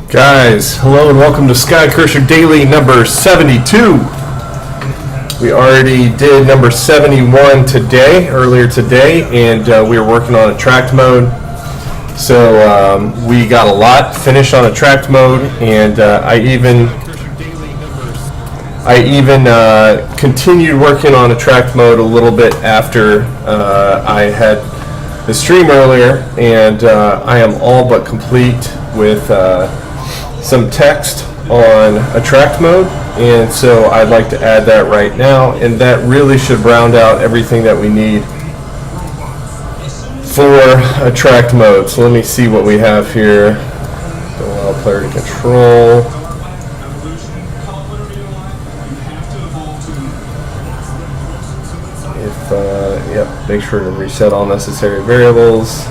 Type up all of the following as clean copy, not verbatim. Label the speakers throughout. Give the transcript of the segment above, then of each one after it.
Speaker 1: Guys, hello and welcome to Skycurser Daily number 72. We already did number 71 earlier today, and we were working on attract mode. So we got a lot finished on attract mode, and I even continued working on attract mode a little bit after I had the stream earlier, and I am all but complete with some text on attract mode, and so I'd like to add that right now, and that really should round out everything that we need for attract mode. So let me see what we have here. Don't allow player to control. Yep, make sure to reset all necessary variables.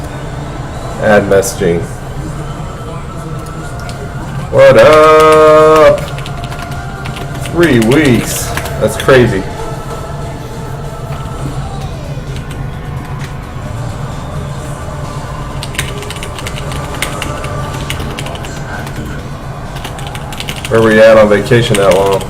Speaker 1: Add messaging. What up? 3 weeks. That's crazy. Where were you at on vacation that long?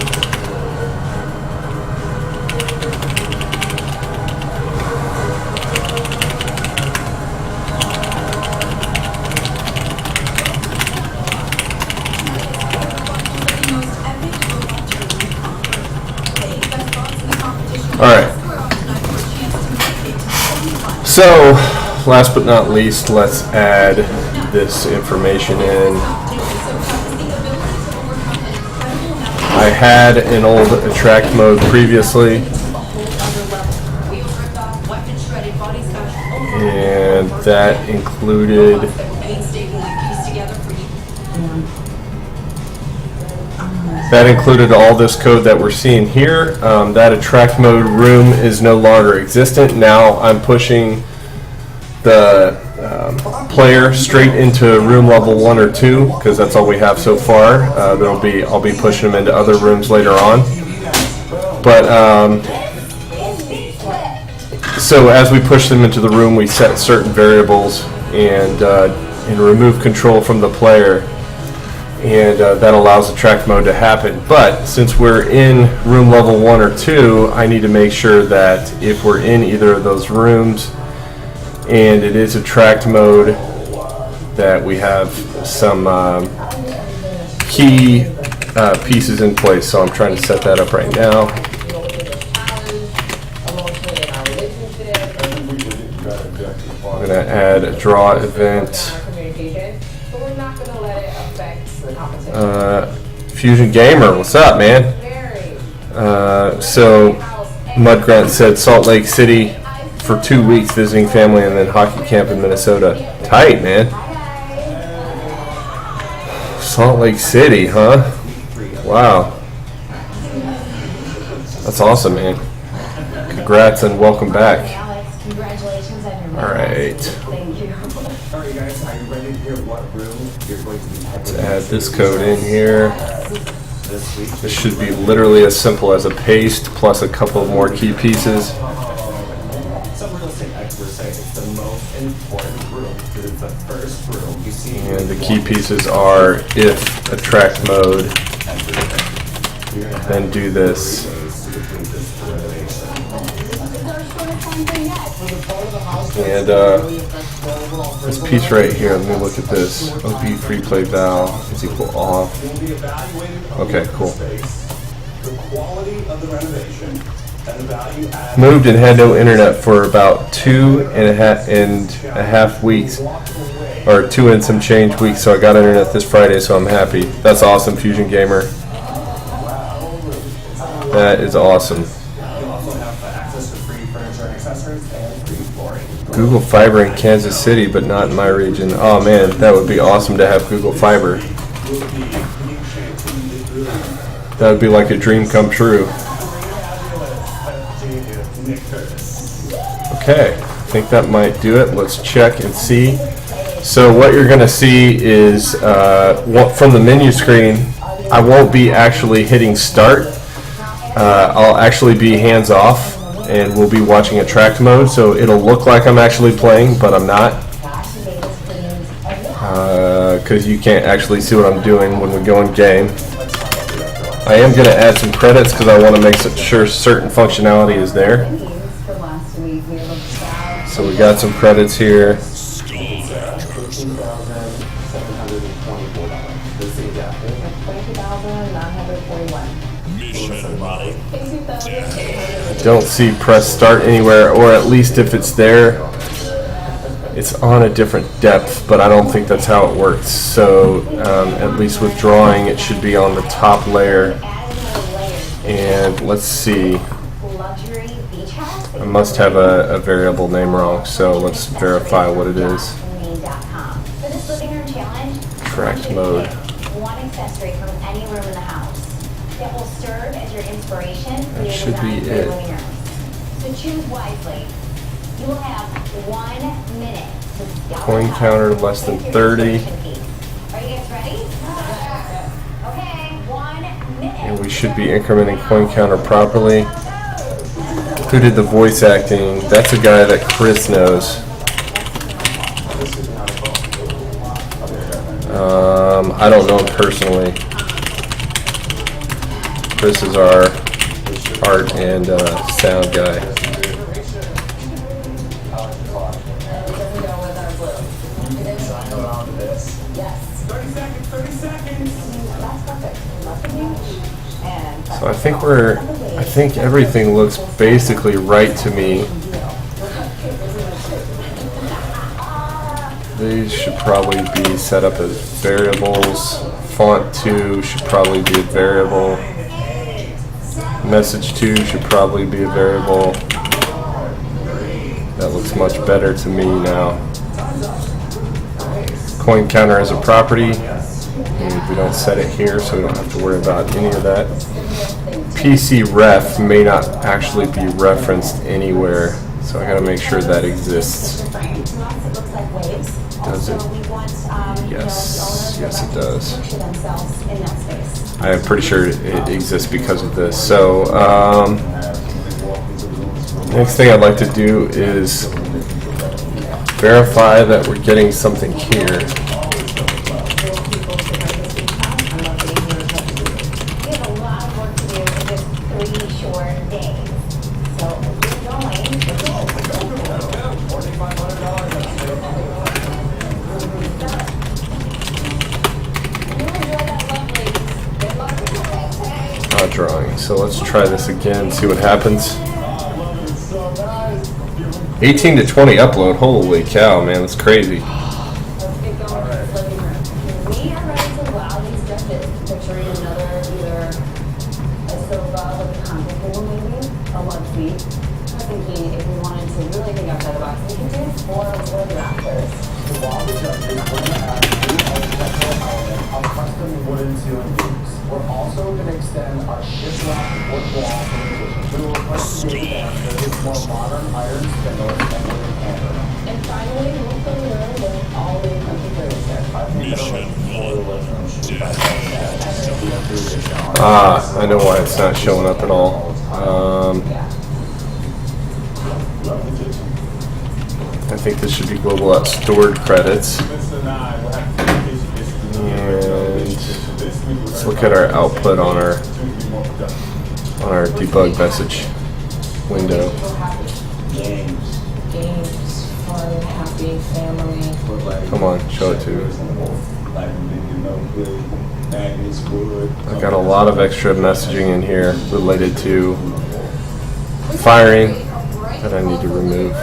Speaker 1: Alright, so last but not least, let's add this information in. I had an old attract mode previously, and that included all this code that we're seeing here. That attract mode room is no longer existent. Now I'm pushing the player straight into room level 1 or 2 because that's all we have so far. I'll be pushing them into other rooms later on. But so as we push them into the room, we set certain variables and remove control from the player. And that allows attract mode to happen. But since we're in room level 1 or 2, I need to make sure that if we're in either of those rooms and it is attract mode, that we have some key pieces in place. So I'm trying to set that up right now. I'm going to add a draw event. Fusion Gamer, what's up, man? So Mudgrunt said Salt Lake City for 2 weeks visiting family and then hockey camp in Minnesota. Tight, man. Salt Lake City, huh? Wow. That's awesome, man. Congrats and welcome back. All right. Let's add this code in here. This should be literally as simple as a paste plus a couple more key pieces. And the key pieces are if attract mode, then do this. And this piece right here, let me look at this. OP free play val is equal off. Okay, cool. Moved and had no internet for about 2.5 weeks, or 2 and some change weeks. So I got internet this Friday, so I'm happy. That's awesome, Fusion Gamer. That is awesome. Google Fiber in Kansas City, but not in my region. Oh man, that would be awesome to have Google Fiber. That would be like a dream come true. Okay, I think that might do it. Let's check and see. So what you're going to see is from the menu screen, I won't be actually hitting start. I'll actually be hands off. And we'll be watching attract mode, so it'll look like I'm actually playing, but I'm not. because you can't actually see what I'm doing when we go in game. I am going to add some credits because I want to make sure certain functionality is there. So we got some credits here. I don't see press start anywhere, or at least if it's there, it's on a different depth, but I don't think that's how it works. So at least with drawing, it should be on the top layer. And let's see. I must have a variable name wrong, so let's verify what it is. Tracked mode.
Speaker 2: One accessory from any room in the house that will serve as your inspiration for
Speaker 1: That
Speaker 2: your
Speaker 1: should
Speaker 2: design
Speaker 1: be
Speaker 2: for your
Speaker 1: it.
Speaker 2: living room. So choose wisely. You will have 1 minute to scout
Speaker 1: Coin
Speaker 2: the house
Speaker 1: counter less than
Speaker 2: with your
Speaker 1: 30.
Speaker 2: inspiration piece. Are you guys ready? Okay, 1 minute.
Speaker 1: And we should be incrementing coin counter properly. Who did the voice acting? That's a guy that Chris knows. I don't know him personally. Chris is our art and sound guy. So I think everything looks basically right to me. These should probably be set up as variables. Font 2 should probably be a variable. Message 2 should probably be a variable. That looks much better to me now. Coin counter as a property. And we don't set it here, so we don't have to worry about any of that. PC ref may not actually be referenced anywhere, so I gotta make sure that exists. Does it? Yes, it does. I am pretty sure it exists because of this. So, next thing I'd like to do is verify that we're getting something here. Drawing. So let's try this again, see what happens. 18 to 20 upload. Holy cow, man, that's crazy.
Speaker 2: We are ready to allow these judges picturing another either a sofa with a content table maybe, a love seat. I'm thinking if we wanted to really think outside the box, we could do 4 or the rafters.
Speaker 3: While the judges are going to add new architectural element on custom wooden ceiling beams. We're also going to extend our shiplap wood wall from position. We will replace the with more modern iron spindles and wooden hammers.
Speaker 2: And finally, we'll familiar with all the configurations.
Speaker 1: I know why it's not showing up at all. I think this should be global app stored credits. And let's look at our output on our debug message window.
Speaker 2: Games, fun, happy, family.
Speaker 1: Come on, show it to me. I got a lot of extra messaging in here related to firing that I need to remove.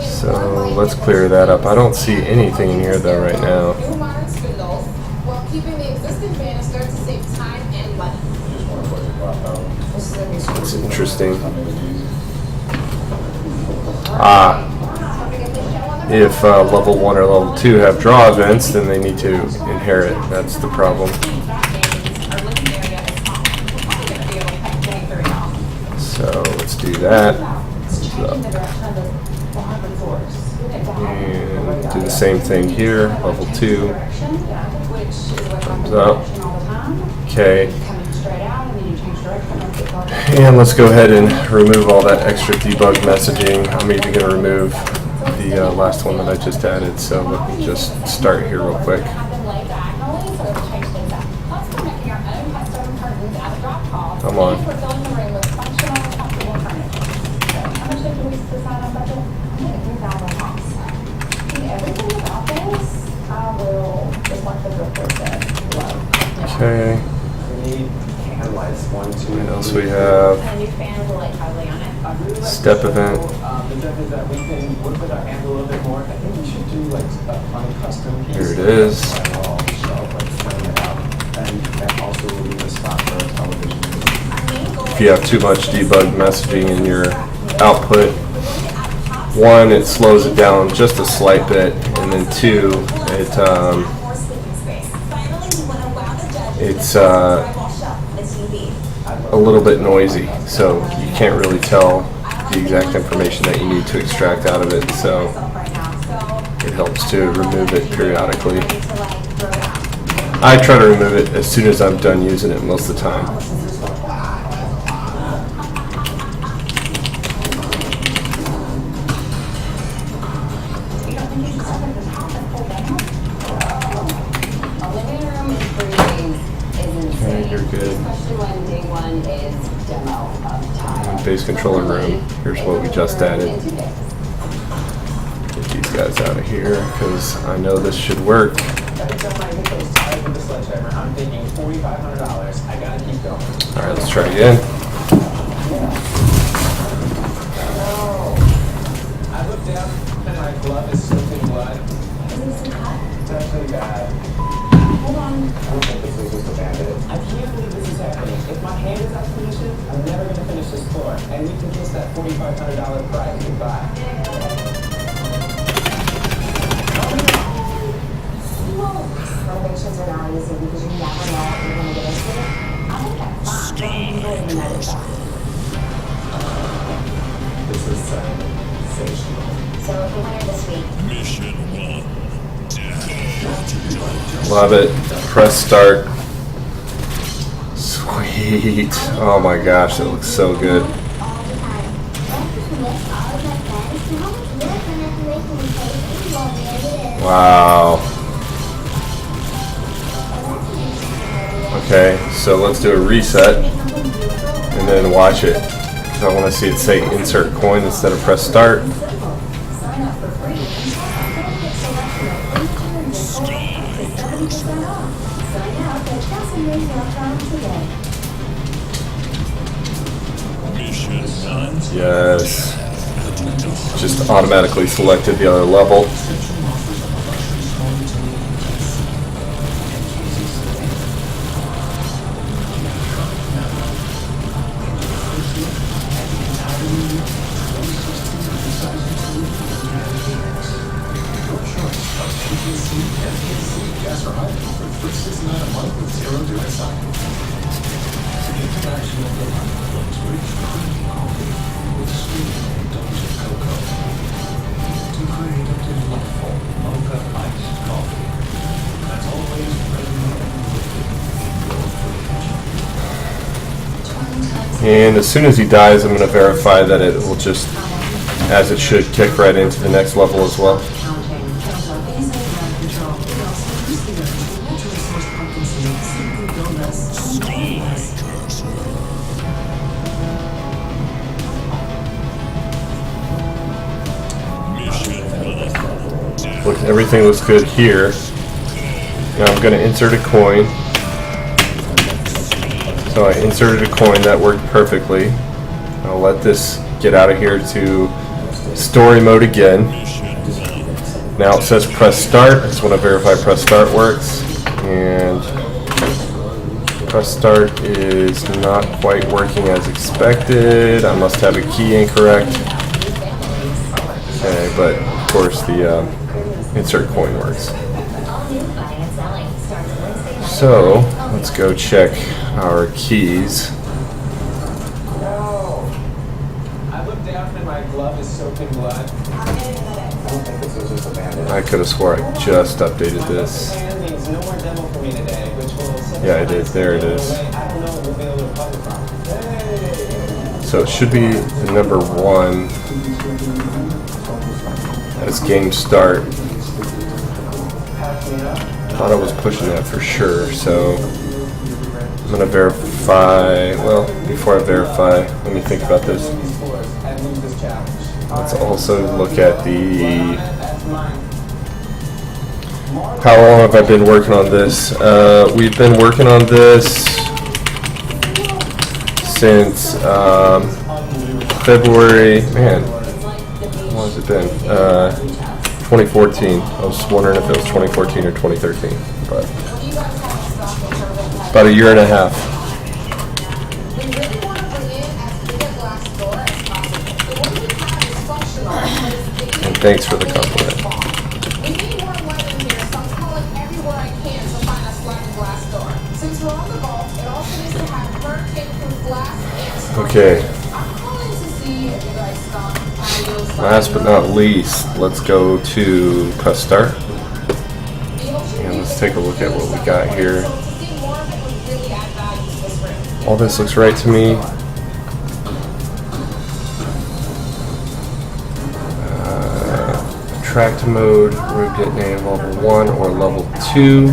Speaker 1: So let's clear that up. I don't see anything in here though right now. It's interesting. If level 1 or level 2 have draw events, then they need to inherit. That's the problem. So let's do that. And do the same thing here, level 2. Thumbs up. Okay. And let's go ahead and remove all that extra debug messaging. I'm even going to remove the last one that I just added. So let me just start here real quick. Come on. Okay. What else we have? Step event. Here it is. If you have too much debug messaging in your output, one, it slows it down just a slight bit, and then two, it's a little bit noisy, so you can't really tell the exact information that you need to extract out of it, so it helps to remove it periodically. I try to remove it as soon as I'm done using it most of the time. Okay, you're good. Base controller room. Here's what we just added. Get these guys out of here because I know this should work. Alright, let's try again.
Speaker 3: I looked down and my glove is soaked in blood. It's actually bad. Hold on. I don't think this is just a bandit. I can't believe this is happening. If my hand is out of position, I'm never going to finish this floor. And we can kiss that $4,500 prize goodbye.
Speaker 2: Renovations are not easy because you never know what you're going to get into. I think that's fine.
Speaker 4: Skycurser.
Speaker 3: This is sensational.
Speaker 2: So if we winner this week,
Speaker 4: Mission 1.
Speaker 1: Love it. Press start. Sweet. Oh my gosh, that looks so good. Wow. Okay, so let's do a reset and then watch it. I want to see it say insert coin instead of press start.
Speaker 4: Mission 9.
Speaker 1: Yes. Just automatically selected the other level. And as soon as he dies, I'm going to verify that it will just, as it should, kick right into the next level as well. Look, everything looks good here. Now I'm going to insert a coin. So I inserted a coin, that worked perfectly. I'll let this get out of here to story mode again. Now it says press start. I just want to verify press start works. And press start is not quite working as expected. I must have a key incorrect. Okay, but of course the insert coin works. So let's go check our keys.
Speaker 3: No. I looked down and my glove is soaked in blood. I don't think this was just a bandit.
Speaker 1: I could have swore I just updated this. Yeah, I did. There it is. So it should be the number 1. as game start. Thought I was pushing that for sure, so I'm going to verify. Well, before I verify, let me think about this. Let's also look at the... How long have I been working on this? We've been working on this since February. Man, how long has it been? 2014. I was wondering if it was 2014 or 2013, but about a year and a half. And thanks for the compliment. Okay. Last but not least, let's go to press start. And let's take a look at what we got here. All this looks right to me. Tracked mode, root get name level 1 or level 2.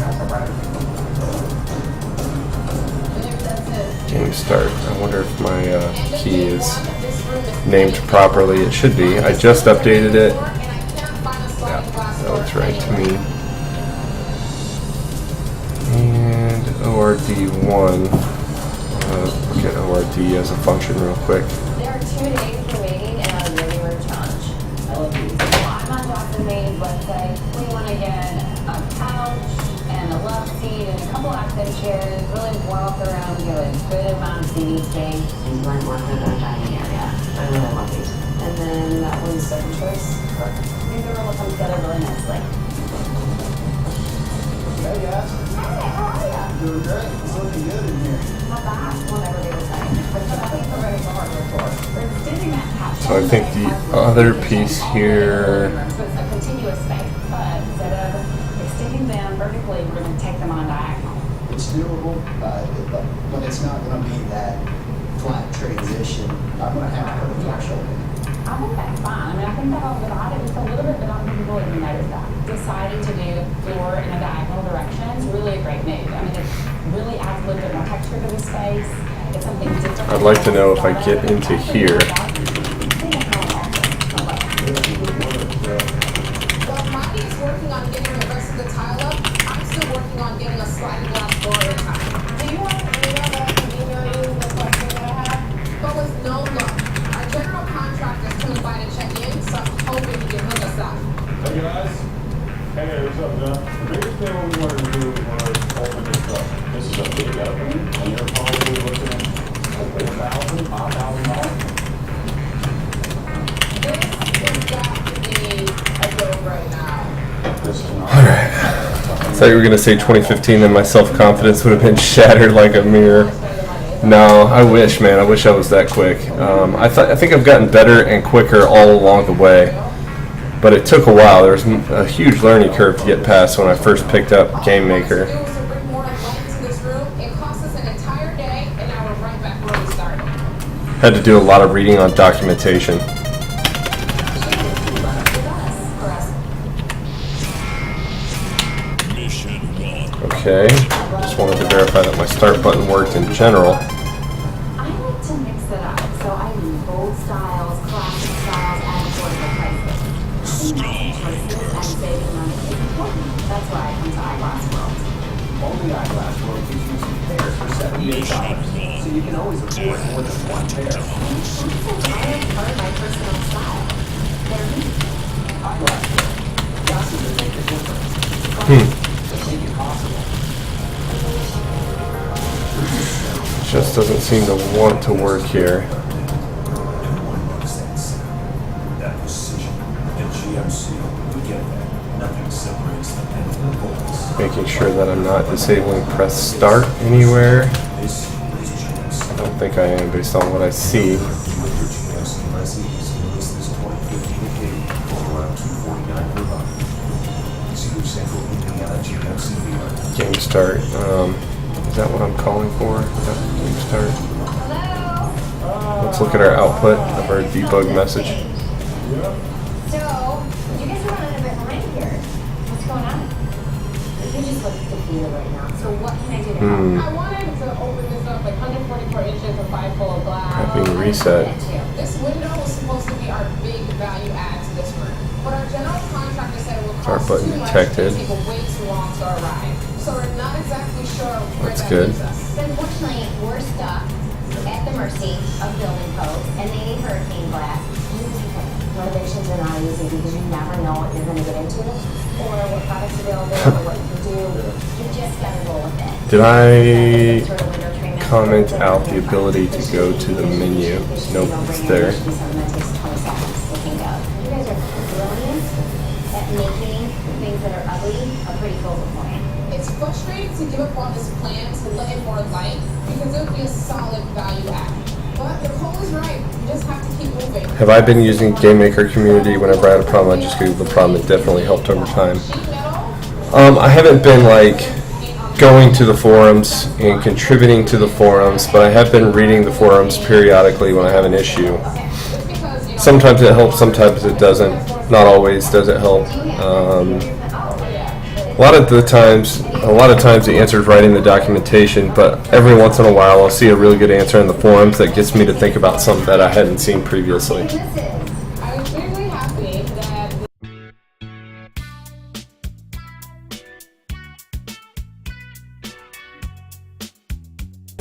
Speaker 1: Game start. I wonder if my key is named properly. It should be. I just updated it. Yeah, that looks right to me. And ORD1. Look at ORD as a function real quick.
Speaker 2: There are 2 days remaining in our living room challenge. I love these. I'm on Dr. May's website. We want to get a couch and a love seat and a couple accent chairs. Really walk around, get a good amount of seating space. These might work in our dining area. I really love these. And then that one's second choice. These are all come together really nicely.
Speaker 3: Hey guys.
Speaker 2: Hey, how are ya?
Speaker 3: Doing great. It's looking good in here.
Speaker 2: Not bad. We'll never be the same. But I think we're ready for hardware tour. We're extending that couch.
Speaker 1: So I think the other piece here.
Speaker 2: So it's a continuous space, but instead of extending them vertically, we're going to take them on diagonal.
Speaker 3: It's doable, but it's not going to be that flat transition. I'm going to have to put a threshold in.
Speaker 2: I think that's fine. I mean, I think that all divided just a little bit, but I don't think people even notice that. Deciding to do the floor in a diagonal direction is really a great move. I mean, it really adds a little bit more texture to the space. It's something different.
Speaker 1: I'd like to know if I get into here.
Speaker 5: While Mikey is working on getting the rest of the tile up, I'm still working on getting a sliding glass door at a time. Do you want to email that I can email you the question that I have? But with no luck. Our general contractor's coming by to check in, so I'm hoping he can hook us up.
Speaker 6: Hey guys. Hey, what's up, John? The biggest thing we wanted to do was open this up. This is a big opening, and you're probably looking at $4,000, $5,000.
Speaker 5: This has got to be a go right now.
Speaker 6: This is not.
Speaker 1: Alright. I thought you were going to say 2015, then my self-confidence would have been shattered like a mirror. No, I wish, man. I wish I was that quick. I think I've gotten better and quicker all along the way. But it took a while. There was a huge learning curve to get past when I first picked up Game Maker.
Speaker 5: All we have to do is to bring more light into this room. It cost us an entire day, and now we're right back where we started.
Speaker 1: Had to do a lot of reading on documentation. Okay, just wanted to verify that my start button worked in general.
Speaker 2: I like to mix it up, so I do bold styles, classic styles, and affordable prices. Making choices and saving money is important. That's why I come to Eyeglass World.
Speaker 3: Only Eyeglass World gives you some pairs for $78, so you can always afford more than one pair.
Speaker 2: It's entirely part of my personal style. They're me.
Speaker 3: Eyeglass World. Glasses that make a difference. That make it possible.
Speaker 1: Just doesn't seem to want to work here.
Speaker 7: That precision at GMS, we get that. Nothing separates the pen from the bolts.
Speaker 1: Making sure that I'm not disabling press start anywhere.
Speaker 7: This is GMS.
Speaker 1: I don't think I am based on what I see.
Speaker 7: With your GMS and lessees, notice this 2015 Acadia for around $249 per month. See your central Indiana GMS VR.
Speaker 1: Game start. Is that what I'm calling for? Is that game start? Let's look at our output of our debug message.
Speaker 2: So, you guys either right now. So what can I do to help?
Speaker 5: I wanted to open this up like 144 inches of 5 full of glass.
Speaker 1: Prepping reset.
Speaker 5: This window was supposed to be our big value add to this room. But our general contractor said it would
Speaker 1: Start
Speaker 5: cost
Speaker 1: button
Speaker 5: too much
Speaker 1: detected.
Speaker 5: and take way too long to arrive. So we're not exactly sure where
Speaker 1: That's
Speaker 5: that
Speaker 1: good.
Speaker 5: leaves us.
Speaker 2: Unfortunately, we're stuck at the mercy of building codes, and they need hurricane glass. Renovations are not easy because you never know what you're going to get into, or what products available, or what you can do. You just got to roll with it.
Speaker 1: Did I comment out the ability to go to the menu? Nope, it's there.
Speaker 2: You guys are brilliant at making things that are ugly a pretty focal point.
Speaker 5: It's frustrating to give up on this plan to let in more light because it would be a solid value add. But Nicole is right. You just have to keep moving.
Speaker 1: Have I been using Game Maker Community whenever I had a problem? I just Googled the problem. It definitely helped over time. I haven't been like going to the forums and contributing to the forums, but I have been reading the forums periodically when I have an issue. Sometimes it helps, sometimes it doesn't. Not always does it help. A lot of times the answer is right in the documentation, but every once in a while I'll see a really good answer in the forums that gets me to think about something that I hadn't seen previously.
Speaker 5: I'm extremely happy that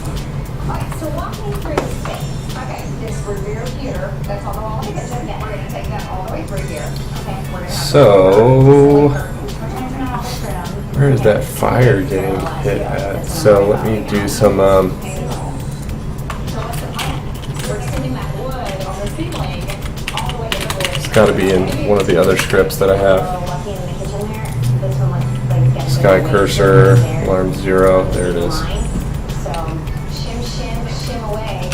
Speaker 2: Alright, so walking through the space. Okay, this revere here, that's on the wall. We're going to take that all the way through here. Okay, we're going to
Speaker 1: So, where is that fire getting hit at? So let me do some,
Speaker 2: We're extending that wood on the ceiling all the way to the roof.
Speaker 1: it's got to be in one of the other scripts that I have.
Speaker 2: Walking in the kitchen there, this one like
Speaker 1: Skycurser, alarm 0, there it is.
Speaker 2: So shim, shim, shim away.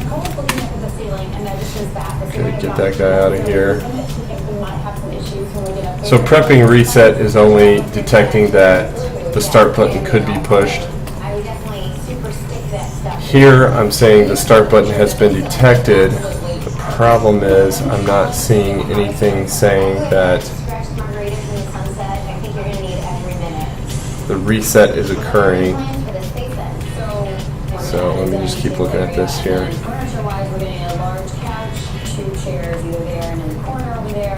Speaker 2: Nicole's looking up at the ceiling, and that just goes back.
Speaker 1: Okay, get that guy out of here.
Speaker 2: We might have some issues when we get up there.
Speaker 1: So prepping reset is only detecting that the start button could be pushed.
Speaker 2: I would definitely super stick that stuff.
Speaker 1: Here I'm saying the start button has been detected. The problem is I'm not seeing anything saying that
Speaker 2: Scratch the margaritas in the sunset. I think you're going to need every minute.
Speaker 1: the reset is occurring.
Speaker 2: Plans for this space then.
Speaker 1: So let me just keep looking at this here.
Speaker 2: Furniture-wise, we're getting a large couch, 2 chairs either there and in the corner over there.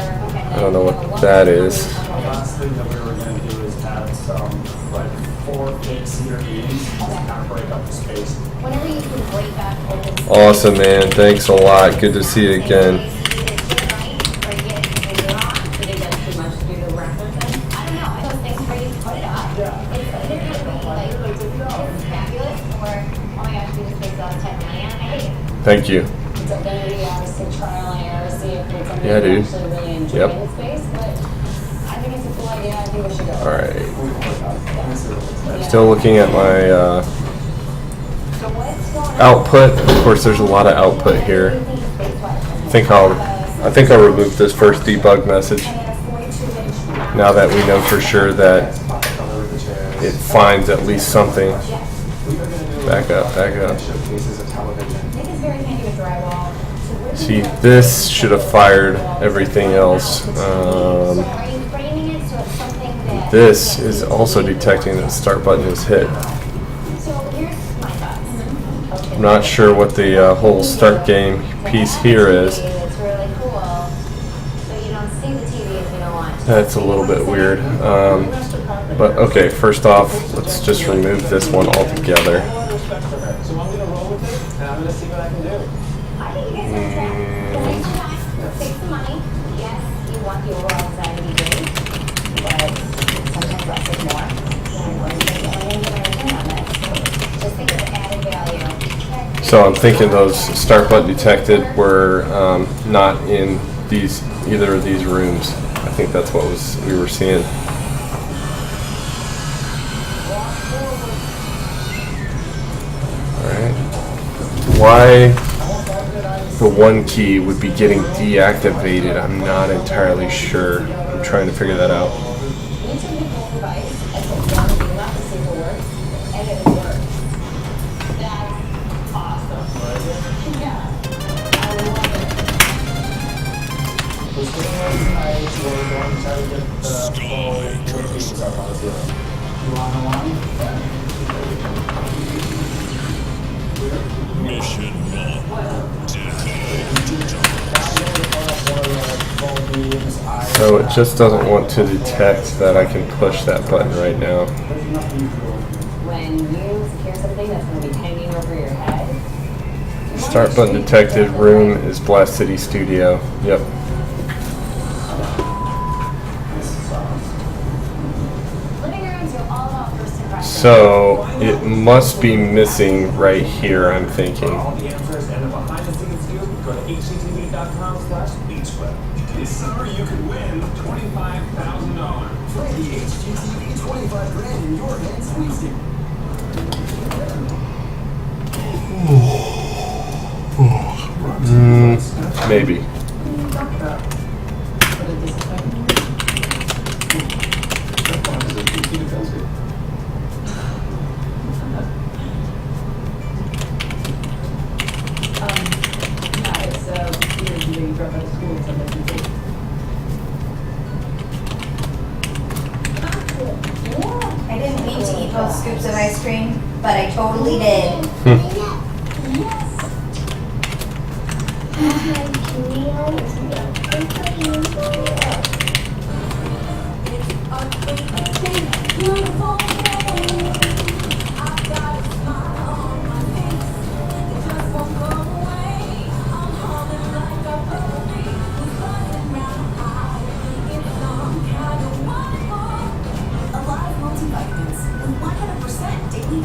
Speaker 1: I don't know what that is.
Speaker 3: The last thing that we were going to do is add some like 4 big cedar beams to kind of break up the space.
Speaker 2: Whenever you can break up open space.
Speaker 1: Awesome, man. Thanks a lot. Good to see you again. Thank you. Yeah, dude. Yep. All right. Still looking at my output. Of course, there's a lot of output here. I think I'll remove this first debug message. Now that we know for sure that it finds at least something. Back up, back up. See, this should have fired everything else. This is also detecting that the start button is hit. I'm not sure what the whole start game piece here is. That's a little bit weird. But okay, first off, let's just remove this one altogether.
Speaker 3: So I'm going to roll with it, and I'm going to see what I can do.
Speaker 2: I think you guys are on track. Save some money. Yes, you want the overall design to be great, but sometimes less is more. And we're going to get a return on this. Just think of the added value.
Speaker 1: So I'm thinking those start button detected were not in either of these rooms. I think that's what we were seeing. Alright. Why the 1 key would be getting deactivated, I'm not entirely sure. I'm trying to figure that out.
Speaker 4: Mission
Speaker 1: So it just doesn't want to detect that I can push that button right now.
Speaker 2: When you secure something that's going to be hanging over your head.
Speaker 1: Start button detected. Room is Blast City Studio. Yep.
Speaker 2: Living rooms are all about first impressions.
Speaker 1: So it must be missing right here, I'm thinking.
Speaker 7: All the answers and the behind the scenes view, go to http.com/beachweb. This summer you could win $25,000. Play the HGTV 25 grand in your hands squeezing.
Speaker 1: Maybe.
Speaker 2: Yeah, it's you drop out of school and something.
Speaker 8: I didn't mean to eat both scoops of ice cream, but I totally did.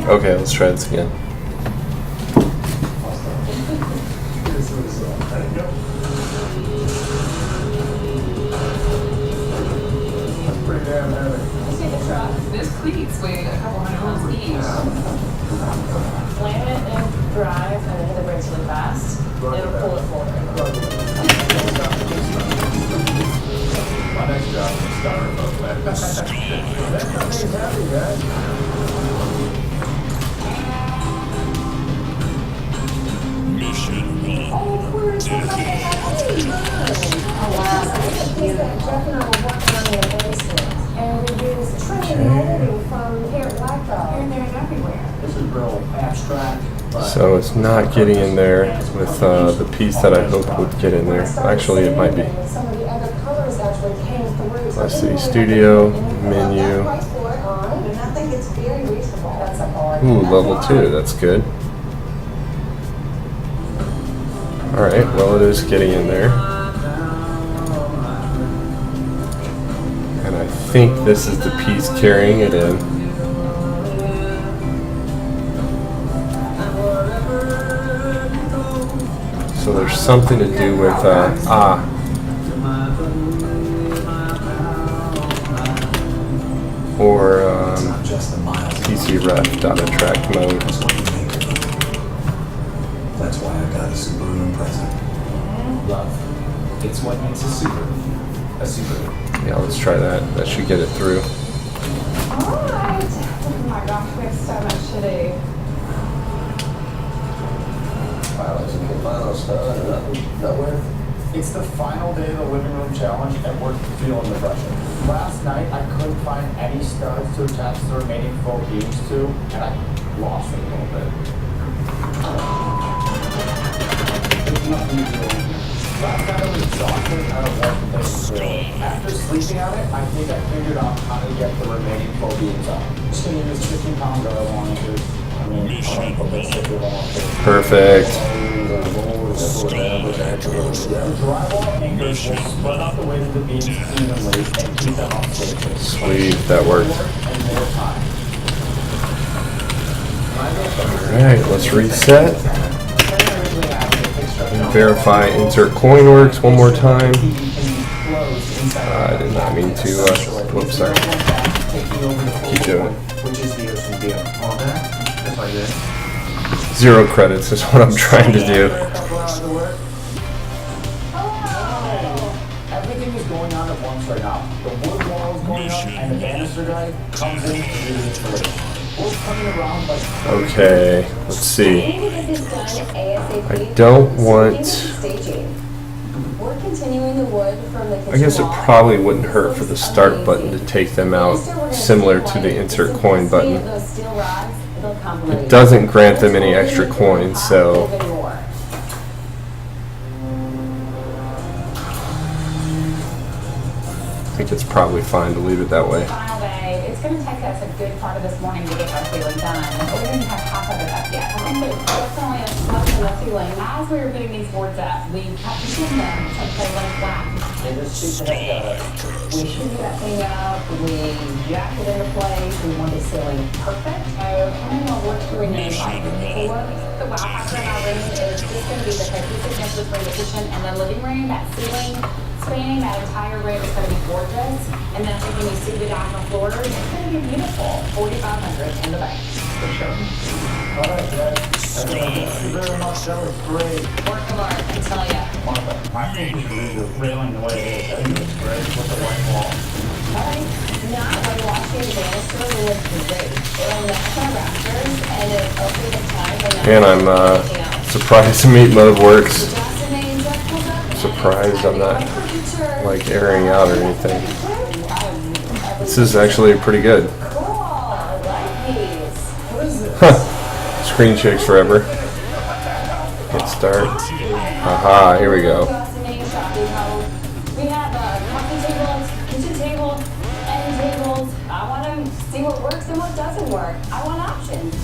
Speaker 1: Okay, let's try this again.
Speaker 3: Pretty damn heavy.
Speaker 5: Let's take a truck. This cleats weigh a couple hundred pounds each.
Speaker 2: Slam it and drive and then hit the brakes really fast. It'll pull it forward.
Speaker 3: My next job is starter boat. That company's heavy, guys.
Speaker 4: Mission
Speaker 2: Oh, we're so
Speaker 8: Oh wow.
Speaker 2: Jeff and I were working on the basement, and we used trimming molding from here at Blackwell.
Speaker 5: Here, there, and everywhere.
Speaker 3: This is real abstract, but
Speaker 1: So it's not getting in there with the piece that I hoped would get in there. Actually, it might be.
Speaker 2: Some of the other colors actually came through.
Speaker 1: Let's see, studio, menu.
Speaker 2: And I think it's very reasonable. That's a hard.
Speaker 1: Ooh, level 2, that's good. Alright, well it is getting in there. And I think this is the piece carrying it in. So there's something to do with, or
Speaker 7: Not just the miles.
Speaker 1: PC ref dot attract mode.
Speaker 7: That's what you make it. That's why I got a Subaru Impreza. Love. It's what makes a Subaru. A Subaru.
Speaker 1: Yeah, let's try that. That should get it through.
Speaker 5: Alright. Oh my gosh, we have so much to do.
Speaker 3: it's the final day of the living room challenge, and we're feeling the pressure. Last night, I couldn't find any studs to attach the remaining 4 beams to, and I lost it a little bit. There's nothing to do. Last night I was exhausted and I don't want to think through. After sleeping on it, I think I figured out how to get the remaining 4 beams out. Just gonna use 15 pounds that I wanted to. I mean, I want to put this if you want to.
Speaker 1: Perfect.
Speaker 3: The drywall anchors will spread out the weight of the beams evenly and keep them off station.
Speaker 1: Sweet, that worked.
Speaker 3: And more time.
Speaker 1: Alright, let's reset. And verify insert coin works one more time. I did not mean to, whoops, sorry. Keep doing it.
Speaker 7: Which is the ocean deal. All that? That's like this.
Speaker 1: 0 credits is what I'm trying to do.
Speaker 3: Everything is going on at once right now. The wood wall is going up, and the banister guy comes in to do the installation. We're coming around like
Speaker 1: Okay, let's see.
Speaker 2: I
Speaker 1: I don't want
Speaker 2: We're continuing the wood from the kitchen
Speaker 1: I guess it
Speaker 2: wall.
Speaker 1: probably wouldn't hurt for the start button to take them out, similar to the insert coin button.
Speaker 2: Those steel rods, they'll complement
Speaker 1: It
Speaker 2: each
Speaker 1: doesn't
Speaker 2: other.
Speaker 1: grant them any extra coins, so
Speaker 2: Even more.
Speaker 1: I think it's probably fine to leave it that way.
Speaker 9: Final day. It's going to take us a good part of this morning to get our ceiling done, but we didn't have half of it up yet. I think there's definitely a slug in the ceiling. As we were getting these boards up, we partitioned them so they lay flat.
Speaker 2: We shoot that thing up, we jack it into place, we want the ceiling perfect.
Speaker 9: So, I don't know what we're doing. The wow factor in our room is just going to be the cohesiveness between the kitchen and the living room. That ceiling spanning that entire room is going to be gorgeous. And then I think when you see the diagonal floors, it's going to be beautiful. 4,500 in the bank, for sure.
Speaker 3: All right, guys. Thank you very much. That was great.
Speaker 9: Work of art, I tell ya.
Speaker 3: Martha, I think you leave the railing the way it is. I think it looks great with the white wall.
Speaker 2: Alright, not like watching the banister looks great. It'll match my rafters and it opens the time.
Speaker 1: And I'm surprised the meat mode works. Surprised I'm not like airing out or anything. This is actually pretty good.
Speaker 2: Cool, I like these.
Speaker 3: What is this?
Speaker 1: Screen shakes forever. Hit start. Aha, here we go.
Speaker 2: We have coffee tables, kitchen tables, end tables. I want to see what works and what doesn't work. I want options.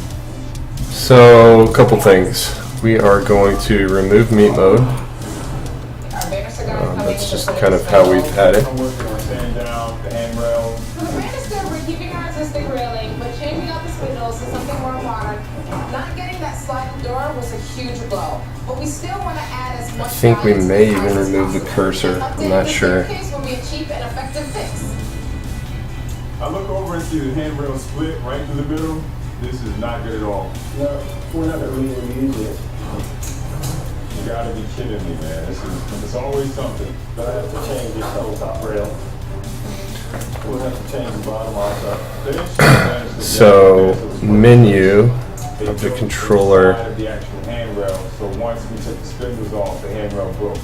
Speaker 1: So, a couple things. We are going to remove meat mode. That's just kind of how we've had it.
Speaker 6: I'm working on sanding down the handrails.
Speaker 5: For the banister, we're keeping our existing railing, but changing out the spindles to something more modern. Not getting that sliding door was a huge blow, but we still want to add as much.
Speaker 1: I think we
Speaker 5: value to
Speaker 1: may
Speaker 5: the
Speaker 1: even
Speaker 5: house as
Speaker 1: remove the
Speaker 5: possible.
Speaker 1: cursor.
Speaker 5: And
Speaker 1: I'm
Speaker 5: updating
Speaker 1: not
Speaker 5: the
Speaker 1: sure.
Speaker 5: staircase will be a cheap and effective fix.
Speaker 6: I look over and see the handrail split right through the middle. This is not good at all.
Speaker 3: No, we're not going to really use it.
Speaker 6: You gotta be kidding me, man. It's always something.
Speaker 3: But I have to change this whole top rail. We'll have to change the bottom also.
Speaker 1: So, menu of the controller.
Speaker 6: Of the actual handrail. So once we took the spindles off, the handrail broke.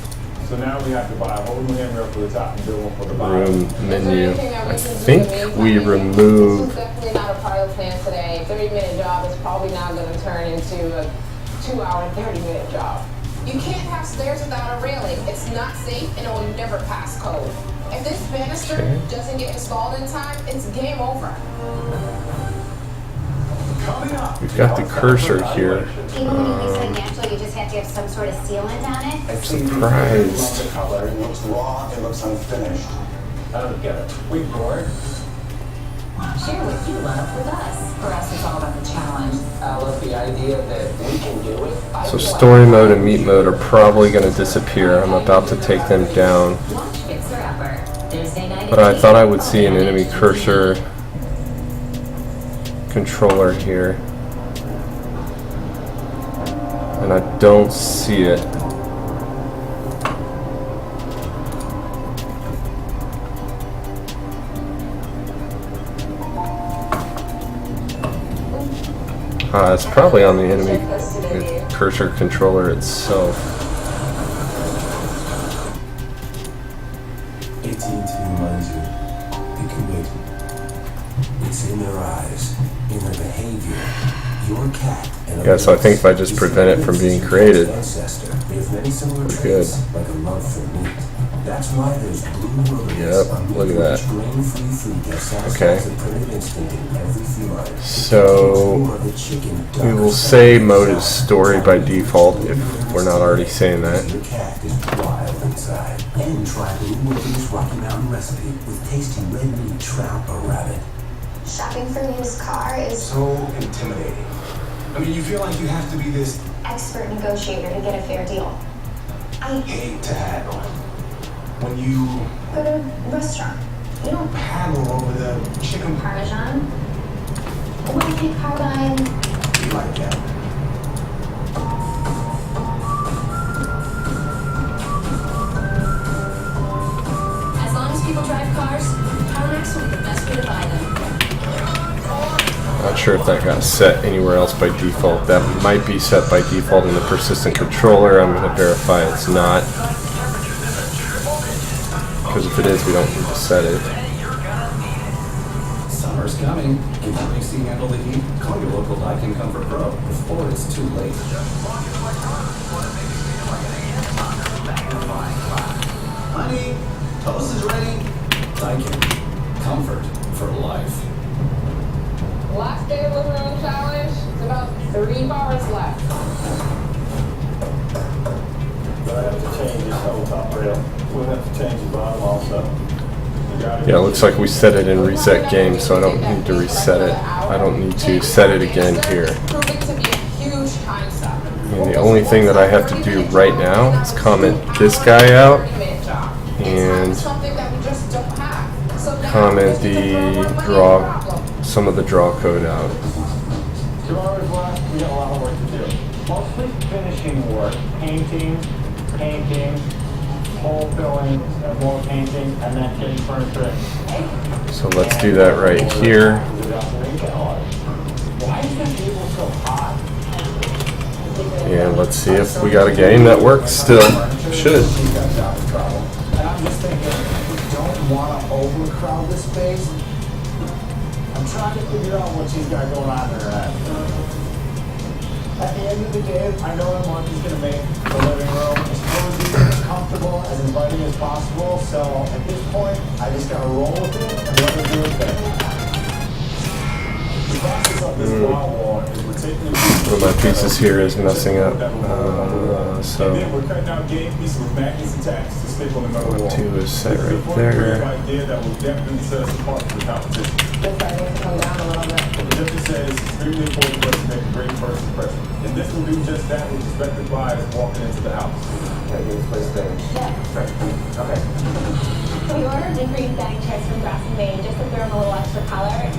Speaker 6: So now we have to buy a whole new handrail for the top and build one for the bottom.
Speaker 1: Room menu. I think we remove.
Speaker 5: This is definitely not a part of the plan today. 30-minute job is probably now going to turn into a 2-hour, 30-minute job. You can't have stairs without a railing. It's not safe and it will never pass code. If this banister doesn't get installed in time, it's game over.
Speaker 1: We've got the cursor here.
Speaker 8: Even when you lease financial, you just have to have some sort of sealant on it.
Speaker 3: I see
Speaker 1: Surprised.
Speaker 3: the color. It looks raw. It looks unfinished. I don't get it. We bored?
Speaker 9: Share what you love with us. For us, it's all about the challenge.
Speaker 7: I love the idea that we can do it.
Speaker 1: So story mode and meat mode are probably going to disappear. I'm about to take them down.
Speaker 9: Watch Fixer Upper. Thursday night.
Speaker 1: But I thought I would see an enemy cursor controller here. And I don't see it. It's probably on the enemy cursor controller itself.
Speaker 10: AT&T reminds you, you can wait. It's in their eyes, in their behavior. Your cat and
Speaker 1: Yeah, so I think if I just prevent it from being created,
Speaker 10: we're
Speaker 1: good.
Speaker 10: Like a love for meat. That's why there's Blue Wilderness.
Speaker 1: Yep, look at that.
Speaker 10: Grain-free food that
Speaker 1: Okay.
Speaker 10: satisfies the primitive instinct in every feline.
Speaker 1: So we will say mode is story by default if we're not already saying that.
Speaker 10: Your cat is wild inside. And try Blue Wilderness Rocky Mountain recipe with tasty red meat, trout, or rabbit.
Speaker 8: Shopping for a used car is
Speaker 10: So intimidating. I mean, you feel like you have to be this
Speaker 8: expert negotiator to get a fair deal. I
Speaker 10: hate to haggle. When you
Speaker 8: go to a restaurant. You don't
Speaker 10: paddle over the chicken
Speaker 8: Parmesan. Why can't Carbine?
Speaker 10: be like that.
Speaker 2: As long as people drive cars, CarMax will be the best way to buy them.
Speaker 1: Not sure if that got set anywhere else by default. That might be set by default in the persistent controller. I'm going to verify it's not. If it is, we don't need to set it.
Speaker 10: Summer's coming. Can your AC handle the heat? Call your local Daikin Comfort Pro before it's too late. Honey, toast is ready. Daikin. Comfort for life.
Speaker 5: Last day of living room challenge. It's about 3 bars left.
Speaker 6: But I have to change this whole top rail. We'll have to change the bottom also. You got it?
Speaker 1: Yeah, it looks like we set it in reset game, so I don't need to reset it. I don't need to set it again here.
Speaker 5: Proving to be a huge time suck.
Speaker 1: And the only thing that I have to do right now is comment this guy out and
Speaker 5: Something that we just don't have. So now
Speaker 1: comment
Speaker 5: this is
Speaker 1: the
Speaker 5: more money
Speaker 1: draw,
Speaker 5: problem.
Speaker 1: some of the draw code out.
Speaker 6: 2 hours left, we got a lot of work to do. Mostly finishing work, painting, hole filling, more painting, and then getting furniture in.
Speaker 1: So let's do that right here.
Speaker 6: Why is this table so hot?
Speaker 1: And let's see if we got a game that works still. Should.
Speaker 3: And I'm just thinking, we don't want to overcrowd the space.
Speaker 6: I'm trying to figure out what she's got going on in her head. At the end of the day, I know what Marky's gonna make the living room as cozy, as comfortable, as inviting as possible. So at this point, I just gotta roll with it and let her do her thing. The process of this wall is we're taking
Speaker 1: One of my pieces here is messing up.
Speaker 6: and
Speaker 1: So
Speaker 6: then we're cutting out gate pieces with magnets attached to stick on the metal wall.
Speaker 1: 2 is set
Speaker 6: This is a
Speaker 1: right
Speaker 6: fun creative
Speaker 1: there.
Speaker 6: idea that will definitely set us apart from the competition.
Speaker 2: This side needs to come down a little bit.
Speaker 6: The difference says it's extremely important for us to make a great first impression. And this will do just that with prospective buyers walking into the house.
Speaker 3: Okay, give this place damage. Okay.
Speaker 9: So we ordered the green dining chairs from Grass and Maine just to throw them a little extra color.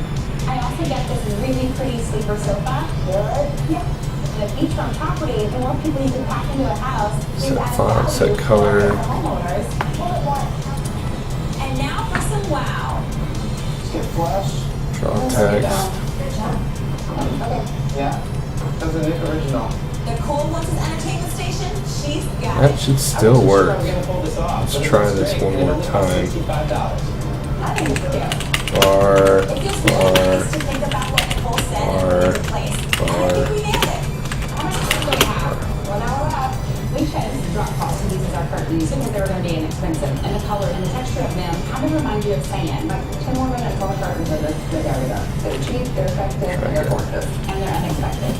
Speaker 9: I also got this really pretty sleeper sofa. Good? Yeah. The beachfront property, the more people you can pack into a house,
Speaker 1: Set
Speaker 9: the added
Speaker 1: font,
Speaker 9: value
Speaker 1: set
Speaker 9: for
Speaker 1: color.
Speaker 9: the homeowners. And now for some wow.
Speaker 3: Get flush.
Speaker 1: Draw text.
Speaker 9: Okay.
Speaker 3: Yeah. That's an original.
Speaker 9: Nicole wants his entertainment station. She's got
Speaker 1: That
Speaker 9: it.
Speaker 1: should still work.
Speaker 3: We're gonna pull this off.
Speaker 1: Let's try this one more time.
Speaker 3: $65.
Speaker 9: I think it's cute.
Speaker 1: Bar,
Speaker 9: It feels really nice to think about what Nicole said and put it into place. And I think we nailed it. How much time do we have? 1 hour left. We chose to drop costs and these as our curtains because they were going to be inexpensive. And the color and the texture of them kind of remind you of sand. Like 10 more minutes on the curtains are just there we go. They're cheap, they're effective, they're gorgeous, and they're unexpected.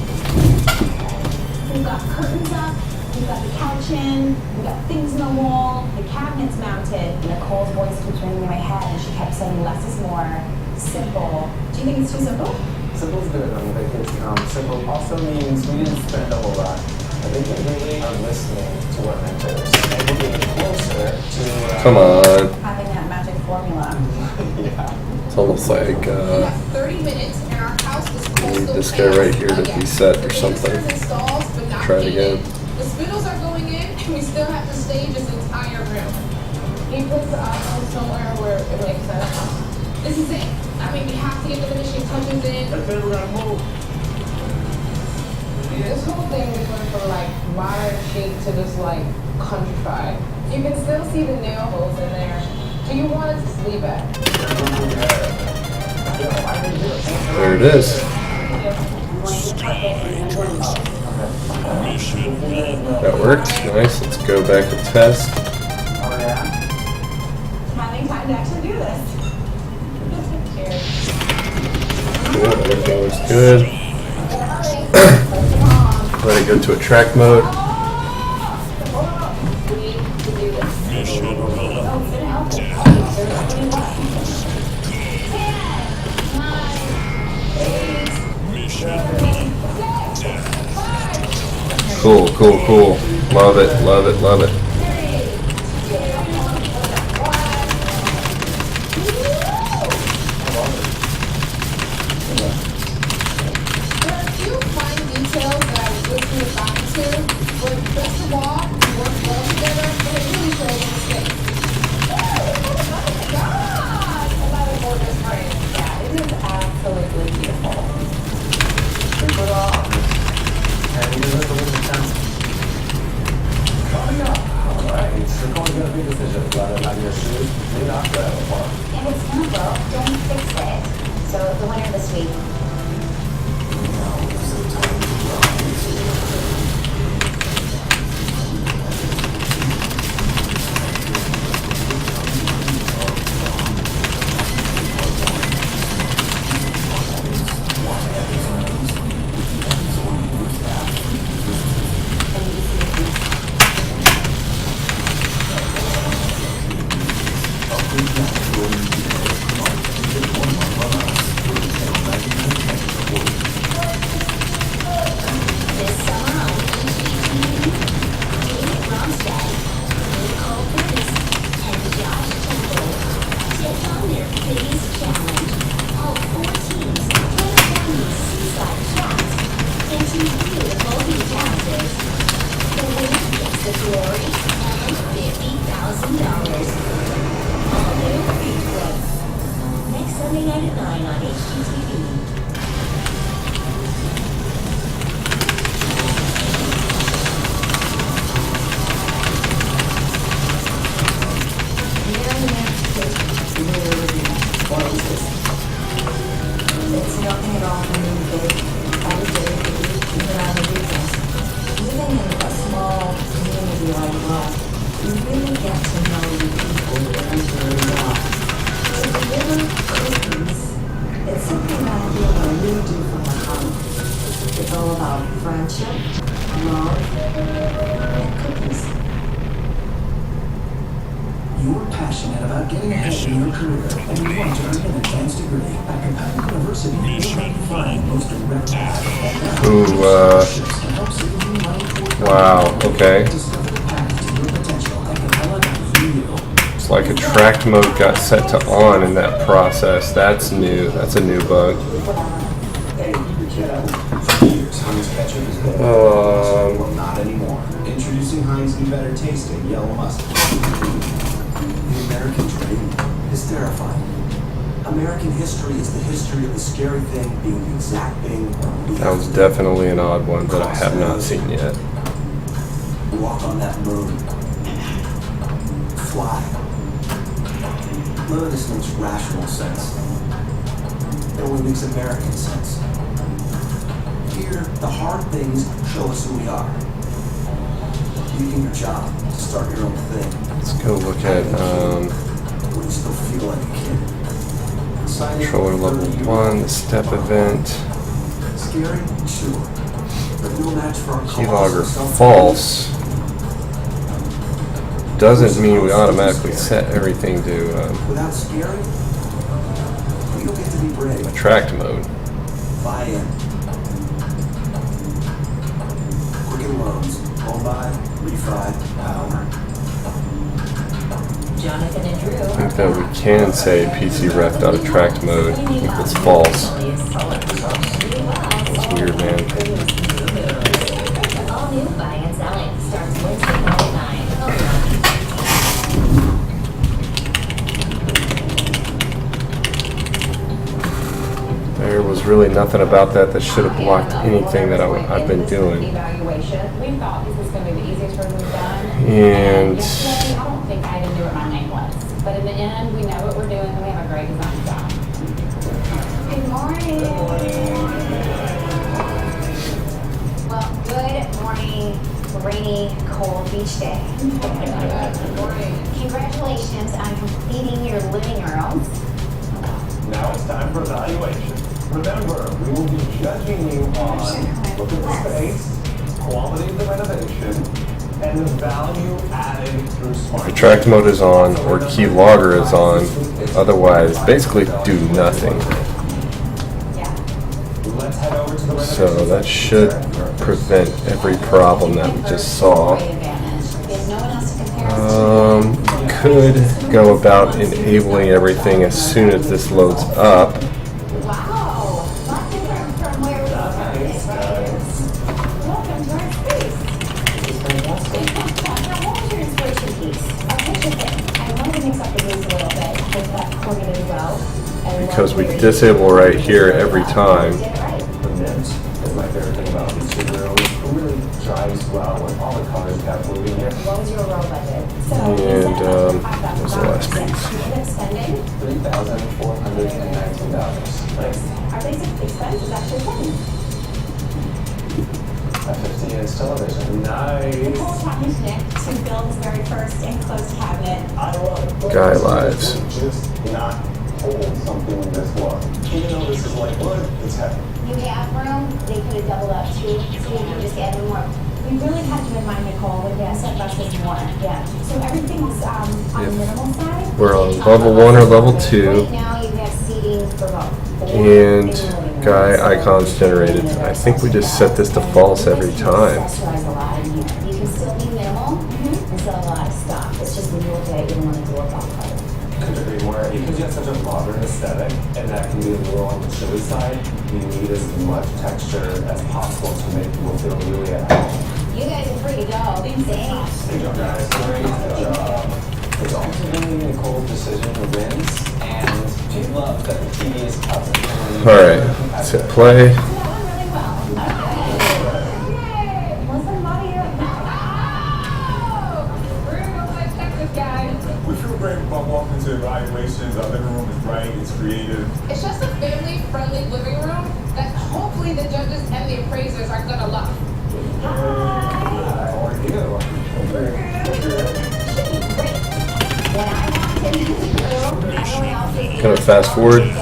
Speaker 9: We've got curtains up, we've got the couch in, we've got things on the wall, the cabinets mounted. Nicole's voice keeps ringing in my head and she kept saying less is more, simple. Do you think it's too simple?
Speaker 3: Simple's good. I think it's simple also means we didn't spend a whole lot. I think we really are listening to our mentors. And we're getting closer to
Speaker 1: Come on.
Speaker 9: Having that magic formula.
Speaker 3: yeah.
Speaker 1: It's almost like
Speaker 5: We have 30 minutes and our house is
Speaker 1: need
Speaker 5: coastal
Speaker 1: this guy right here to
Speaker 5: again.
Speaker 1: be set or
Speaker 5: The
Speaker 1: something.
Speaker 5: basement installs, but not
Speaker 1: Try it
Speaker 5: heated.
Speaker 1: again.
Speaker 5: The spindles are going in and we still have to stage this entire room. He puts the option somewhere where it makes sense. This is it. I mean, we have to get the finishing touches in.
Speaker 6: I think we're gonna move.
Speaker 5: This whole thing is going from like modern chic to just like countrified. You can still see the nail holes in there. Do you want it to sleep at?
Speaker 1: There it is. That works. Nice. Let's go back to test.
Speaker 3: Oh yeah.
Speaker 9: Having time to actually do this. Cheers.
Speaker 1: Good. Everything looks good. Let it go to attract mode.
Speaker 5: We need to do this.
Speaker 1: Cool, cool, cool. Love it, love it, love it.
Speaker 5: There are a few fine details that I was listening back to, but best of all, we work well together, and it really shows in the space.
Speaker 9: Yeah, it is absolutely beautiful.
Speaker 3: Keep it on. And we deliver with the town. Coming up.
Speaker 11: HGTV.
Speaker 8: It's nothing at all for me, big. I was there for you, even on the weekends. Living in a small community like well, you really get to know the people very, very well. To deliver cookies, it's something that I feel I really do from my heart. It's all about friendship, love, and cookies.
Speaker 10: You're passionate about getting ahead in your career and you want to earn an advanced degree at Capella University. You'll find most direct path
Speaker 1: Ooh,
Speaker 10: and help save you money toward
Speaker 1: wow, okay.
Speaker 10: discover the path to your potential at Capella.edu.
Speaker 1: It's like a tracked mode got set to on in that process. That's new. That's a new bug.
Speaker 10: Here's Heinz ketchup is better. Well, not anymore. Introducing Heinz new better tasting yellow mustard. The American dream is terrifying. American history is the history of the scary thing being the exact thing.
Speaker 1: That was definitely an odd one that I have not seen yet.
Speaker 10: Walk on that moon. Fly. None of this makes rational sense. It only makes American sense. Here, the hard things show us who we are. Leaving your job to start your own thing.
Speaker 1: Let's go look at
Speaker 10: When you still feel like a kid. Signing
Speaker 1: controller
Speaker 10: up for
Speaker 1: level
Speaker 10: 30
Speaker 1: 1, the step event.
Speaker 10: Scary? Sure. But no match for our
Speaker 1: Keylogger
Speaker 10: colossal
Speaker 1: false doesn't mean we automatically set everything to
Speaker 10: Without scary, you don't get to be brave.
Speaker 1: attract mode.
Speaker 10: Buy in. Quicken Loans. Home buy, refi, power.
Speaker 11: Jonathan and Drew.
Speaker 1: I think that we can say PCRef.attract mode equals false. That's weird, man.
Speaker 11: All new buy and selling starts Wednesday night at 9.
Speaker 1: There was really nothing about that should have blocked anything that I've been doing.
Speaker 9: Evaluation. We thought this was going to be the easiest room we've done.
Speaker 1: And
Speaker 9: Yesterday, I don't think I even knew what my name was. But in the end, we know what we're doing and we have a great design job.
Speaker 8: Good morning. Well, good morning, rainy, cold beach day. Congratulations on completing your living room.
Speaker 7: Now it's time for evaluation. Remember, we will be judging you on look at the space, quality of the renovation, and the value added through smart.
Speaker 1: attract mode is on or keylogger is on. Otherwise, basically do nothing.
Speaker 7: Let's head over to the renovation.
Speaker 1: So that should prevent every problem that we just saw. Could go about enabling everything as soon as this loads up.
Speaker 8: Wow, not different from where we started. Welcome to our space.
Speaker 9: This is fantastic.
Speaker 8: Now, what was your inspiration piece? Here's the thing. I wanted to mix up the rooms a little bit because that coordinated well.
Speaker 1: Because we disable right here every time.
Speaker 3: The mint is my favorite thing about these two rooms. It really drives well with all the colors you have moving here.
Speaker 8: What was your roll budget?
Speaker 1: And what was the last piece?
Speaker 8: Spending?
Speaker 3: $3,419. Nice.
Speaker 8: Our basic expense is actually $10.
Speaker 3: A 50-inch television. Nice.
Speaker 11: Nicole challenged Nick to build his very first enclosed cabinet.
Speaker 3: I love it.
Speaker 1: Guy lives.
Speaker 3: Just not hold something this long. Even though this is like wood, it's heavy.
Speaker 8: You have room, they could have doubled up too, so you can just add one more.
Speaker 11: We really had to remind Nicole that the set bus is more. Yeah. So everything's on the minimal side.
Speaker 1: We're on level 1 or level 2.
Speaker 8: Right now you have seating for about 4
Speaker 1: And
Speaker 8: in the living room.
Speaker 1: guy icons generated. I think we just set this to false every time.
Speaker 8: Accessorize a lot in here. You can still be minimal and still have a lot of stuff. It's just when you look at it, you don't want to do a bulk color.
Speaker 3: Couldn't agree more. Because you have such a modern aesthetic, and that can be a little on the chilly side, you need as much texture as possible to make people feel really at home.
Speaker 8: You guys are free to go. Thanks.
Speaker 3: Good job, guys. Great job. It's ultimately Nicole's decision who wins,
Speaker 10: And she loves that the TV is up and
Speaker 1: All right, let's hit play.
Speaker 7: We feel great about walking into evaluations. Our living room is bright, it's creative.
Speaker 5: It's just a family-friendly living room that hopefully the judges and the appraisers are gonna love.
Speaker 10: how are you?
Speaker 1: Kind of fast forward.
Speaker 10: And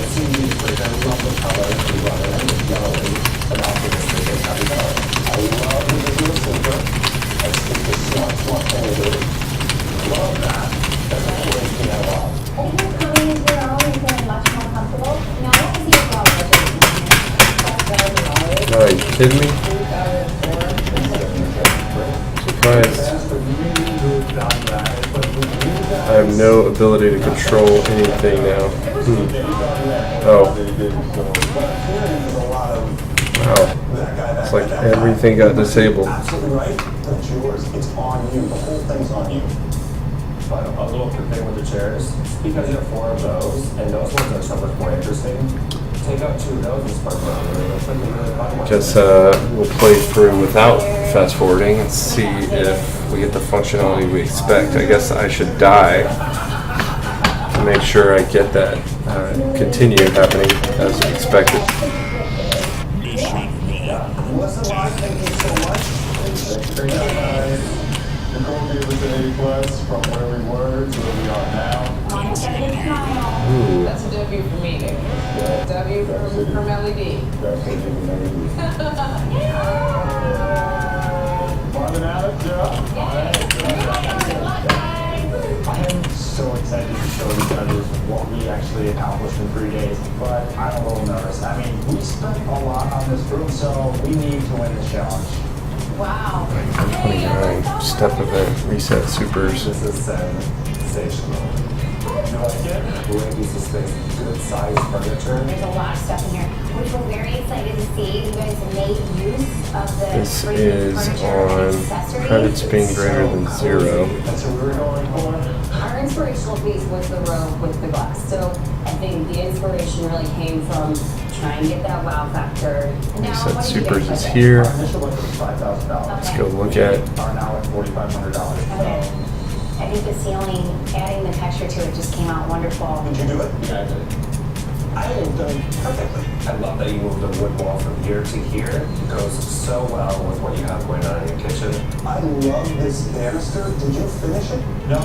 Speaker 10: see you for them love the color, we love it, and it's yellow, but also this is a happy color. I love the visual silver. I think the smart one thing love that. That's a great thing I love.
Speaker 11: I think you're coming into your own and feeling much more comfortable. Now, I can see your
Speaker 1: Oh, are you kidding me? Surprised. I have no ability to control anything now. Oh. Wow. It's like everything got disabled.
Speaker 6: Absolutely right. That's yours. It's on you. The whole thing's on you.
Speaker 7: But a little quick thing with the chairs, because you have 4 of those, and those ones are so much more interesting, take out 2 of those and spark them out. It's like a really fun one.
Speaker 1: Guess we'll play through without fast forwarding and see if we get the functionality we expect. I guess I should die to make sure I get that continue happening as expected.
Speaker 6: Listen, I thank you so much.
Speaker 3: Great job, guys. Nicole gave us an A+ from where we were to where we are now.
Speaker 1: Ooh.
Speaker 5: That's a W for me. W from LED.
Speaker 3: Marvin Alex,
Speaker 6: I am so excited to show the judges what we actually accomplished in 3 days, but I'm a little nervous. I mean, we spent a lot on this room, so we need to win this challenge.
Speaker 5: Wow.
Speaker 1: 129. Step event. Reset supers.
Speaker 7: This is sensational. You like it? Ladies, this thing, good sized furniture.
Speaker 11: There's a lot of stuff in here, which we're very excited to see. You guys have made use of the
Speaker 1: This
Speaker 11: free
Speaker 1: is
Speaker 11: furniture and
Speaker 1: on
Speaker 11: accessories.
Speaker 1: credits being greater than 0.
Speaker 6: That's what we were going for.
Speaker 2: Our inspirational piece was the row with the glass. So I think the inspiration really came from trying to get that wow factor. Now,
Speaker 1: Reset
Speaker 2: what did you
Speaker 1: supers
Speaker 2: guys
Speaker 1: is
Speaker 2: budget?
Speaker 1: here.
Speaker 6: Our initial budget was $5,000.
Speaker 1: Let's go look at.
Speaker 6: Are now at $4,500.
Speaker 11: Okay. I think the ceiling, adding the texture to it just came out wonderful.
Speaker 6: Did you do it?
Speaker 7: Yeah, I did it.
Speaker 6: I think it's done perfectly.
Speaker 7: I love that you moved the wood wall from here to here. It goes so well with what you have going on in your kitchen.
Speaker 6: I love this banister. Did you finish it?
Speaker 12: No,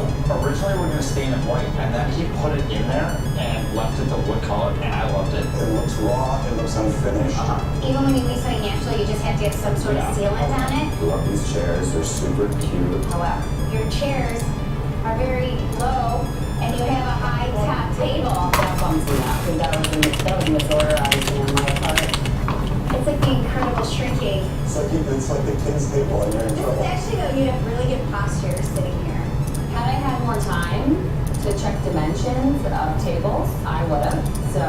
Speaker 12: originally we were going to stain it white, and then he put it in there and left it the wood color, and I loved it.
Speaker 6: It looks raw. It looks unfinished.
Speaker 11: Even when you leave something natural, you just have to get some sort of sealant on it.
Speaker 7: I love these chairs. They're super cute.
Speaker 11: However, your chairs are very low, and you have a high top table.
Speaker 2: That bums me out because that was misoriented on my part.
Speaker 11: It's like the incredible shrinking.
Speaker 6: It's like the kids' table and you're in
Speaker 11: This is
Speaker 6: trouble.
Speaker 11: actually though, you have really good posture sitting here.
Speaker 2: Had I had more time to check dimensions of tables, I would have. So,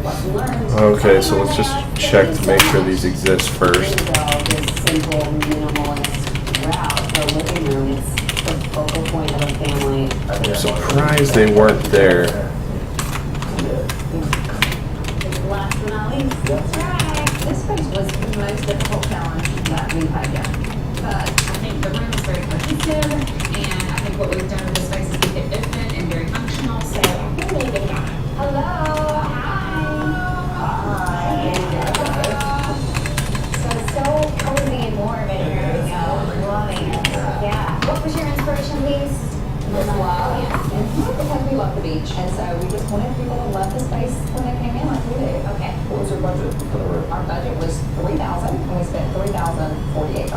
Speaker 2: lesson learned.
Speaker 1: Okay, so let's just check to make sure these exist first.
Speaker 2: This simple, minimalist route for a living room. It's the focal point of a family.
Speaker 1: I'm surprised they weren't there.
Speaker 11: Last but not least, that's right.
Speaker 9: This space was the most difficult challenge that we've had yet. But I think the room is very cohesive, and I think what we've done with this space is keep it open and very functional, so we're really good about it.
Speaker 11: Hello, hi. So it's so cozy and warm in here, you know, loving it. Yeah. What was your inspiration piece?
Speaker 2: Wow. Because we love the beach, and so we just wanted people to love the space when they came in like we do.
Speaker 11: Okay.
Speaker 7: What was your budget for the room?
Speaker 2: Our budget was $3,000, and we spent $3,048.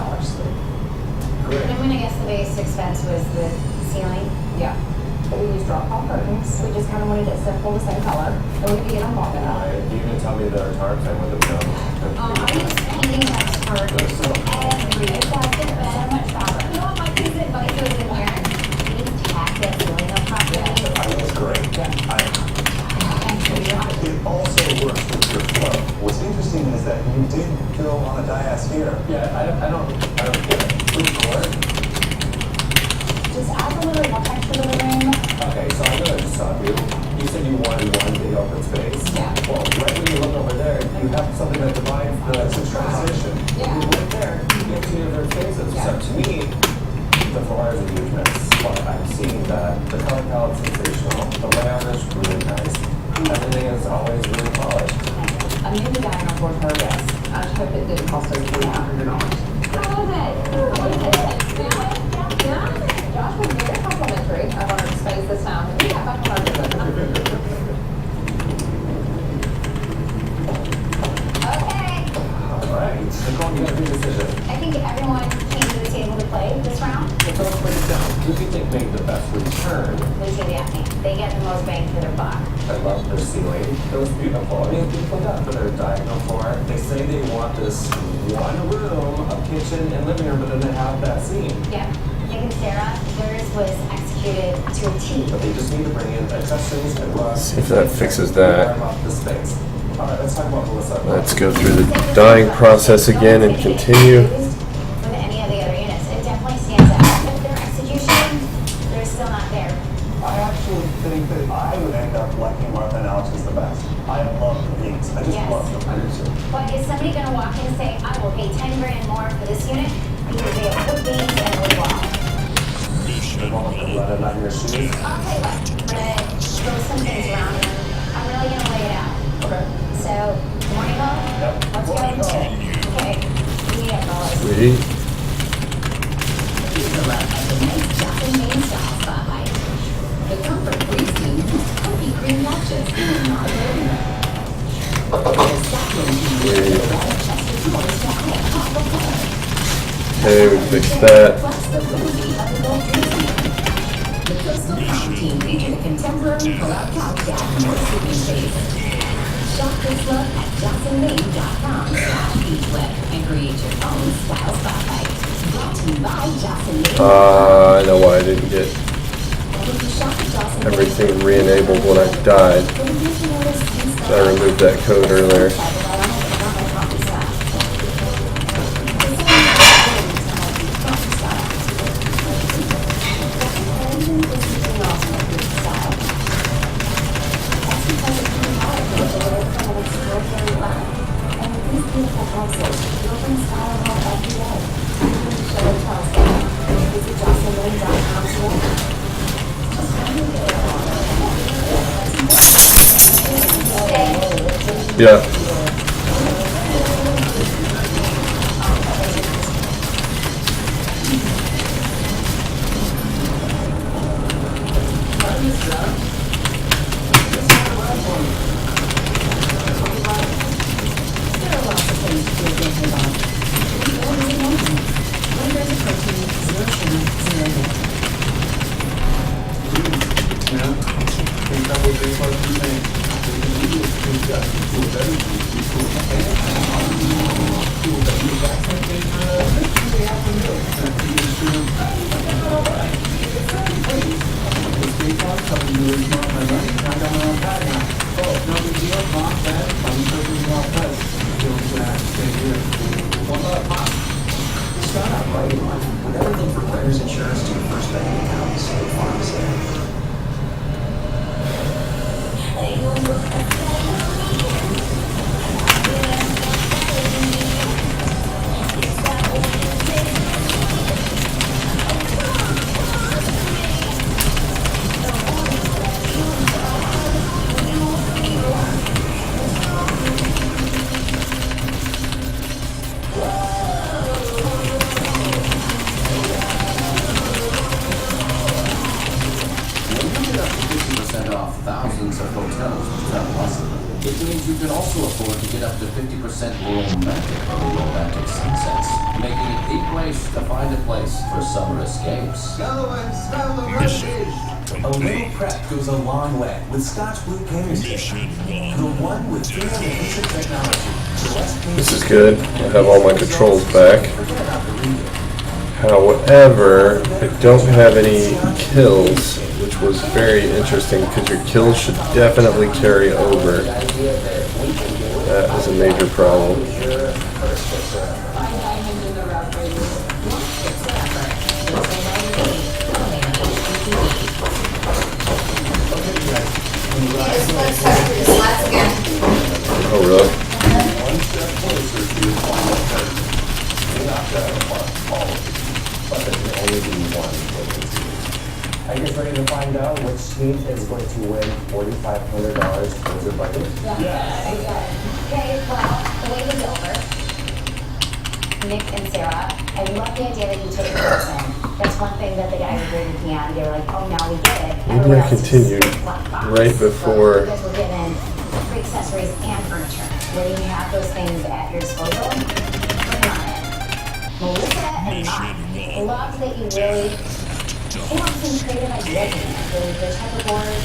Speaker 7: Great.
Speaker 11: And when I guess the base expense was the ceiling.
Speaker 2: Yeah. But we used drop-off curtains. We just kind of wanted it simple, the same color, and we could get them long enough.
Speaker 7: You didn't tell me there are tarps. I would have known.
Speaker 11: I use painting text for every, it's got so much fabric. You know what, my piece of advice was in here? You need to tack that ceiling up top.
Speaker 6: I think it's great. It also works with your flow. What's interesting is that you did go on a dais here.
Speaker 7: Yeah, I don't get it. Food court.
Speaker 9: little more texture to the room.
Speaker 7: Okay, so I know I just saw you. You said you wanted one big open space.
Speaker 9: Yeah.
Speaker 7: Well, right when you look over there, you have something that divides the transition.
Speaker 9: Yeah.
Speaker 7: Right there, you get two different phases.
Speaker 9: Yeah.
Speaker 7: So to me, the floor is a huge miss. But I'm seeing that the color palette's sensational. The layout is really nice. Everything is always really polished.
Speaker 9: I'm new to dining room board for a guest. I just hope it didn't cost us $400. Josh was very complimentary of our space this time. We got back on our visit.
Speaker 11: Okay.
Speaker 7: Alright, Nicole, you got a big decision.
Speaker 11: I think everyone came to the table to play this round.
Speaker 7: So let's break it down. Who do you think made the best return?
Speaker 11: Lucy and Daphne. They get the most bang for their buck.
Speaker 7: I love their ceiling. It was beautiful. I mean, it's beautiful done for their diagonal floor. They say they want this one room, a kitchen and living room, but then they have that scene.
Speaker 11: Yeah. Nick and Sarah, theirs was executed to a T.
Speaker 7: But they just need to bring in accessories and rugs.
Speaker 1: See if that fixes that.
Speaker 7: Warm up the space. Alright, let's talk about Melissa.
Speaker 1: Let's go through the dyeing process again and continue.
Speaker 11: With any of the other units, it definitely stands out. But their execution, they're still not there.
Speaker 6: I actually think that I would end up liking Martha and Alex as the best. I love the beans. I just
Speaker 11: Yes.
Speaker 6: love them.
Speaker 11: But is somebody going to walk in and say, I will pay 10 grand more for this unit because they have wood beams and wood wall?
Speaker 7: Let it on your shoes.
Speaker 11: I'll tell you what, I'm going to throw some things around and I'm really going to lay it out.
Speaker 7: Okay.
Speaker 11: So, morning call?
Speaker 7: Yep.
Speaker 11: Let's go. Okay. Yeah, fellas.
Speaker 1: Sweet.
Speaker 8: The comfort breeze team used comfy green matches and not a baby mat.
Speaker 1: Okay, we fixed that.
Speaker 8: Plus the liberty of the gold dream team. The Coastal Couch team featured a contemporary pull-out couch that had more sleeping space. Shop this look at JocelynLane.com/beachweb and create your own style spotlight. Brought to you by Jocelyn Lane.
Speaker 1: I know why I didn't get everything re-enabled when I died. So I removed that code earlier. Yeah.
Speaker 10: Start out right in life with everything from renter's insurance to your first bank account. State Farm is there. Thousands of hotels with Travelocity. It means you can also afford to get up to 50% romantic sunsets, making it the place to find a place for summer escapes. Go and smell the roses. A little prep goes a long way with Scotch Blue Painters. The one with 300 instant technology.
Speaker 1: This is good. I have all my controls back. However, I don't have any kills, which was very interesting because your kills should definitely carry over. That is a major problem.
Speaker 11: Let's touch through the slats again.
Speaker 1: Oh, really?
Speaker 3: One step closer to your final curve. You're not going to mark all of these, but there can only be one vacancy.
Speaker 6: I guess ready to find out which team is going to win $4,500 towards their budget?
Speaker 11: Okay, well, the wait is over. Nick and Sarah, I love the idea that you took it person. That's one thing that the guys agreed with me on. They were like, oh, now we get it.
Speaker 1: We're going to continue right before.
Speaker 11: Because we're getting free accessories and furniture. When you have those things at your disposal, bring on it. Melissa and Mark, love that you really came up with some creative ideas in it. The type of board,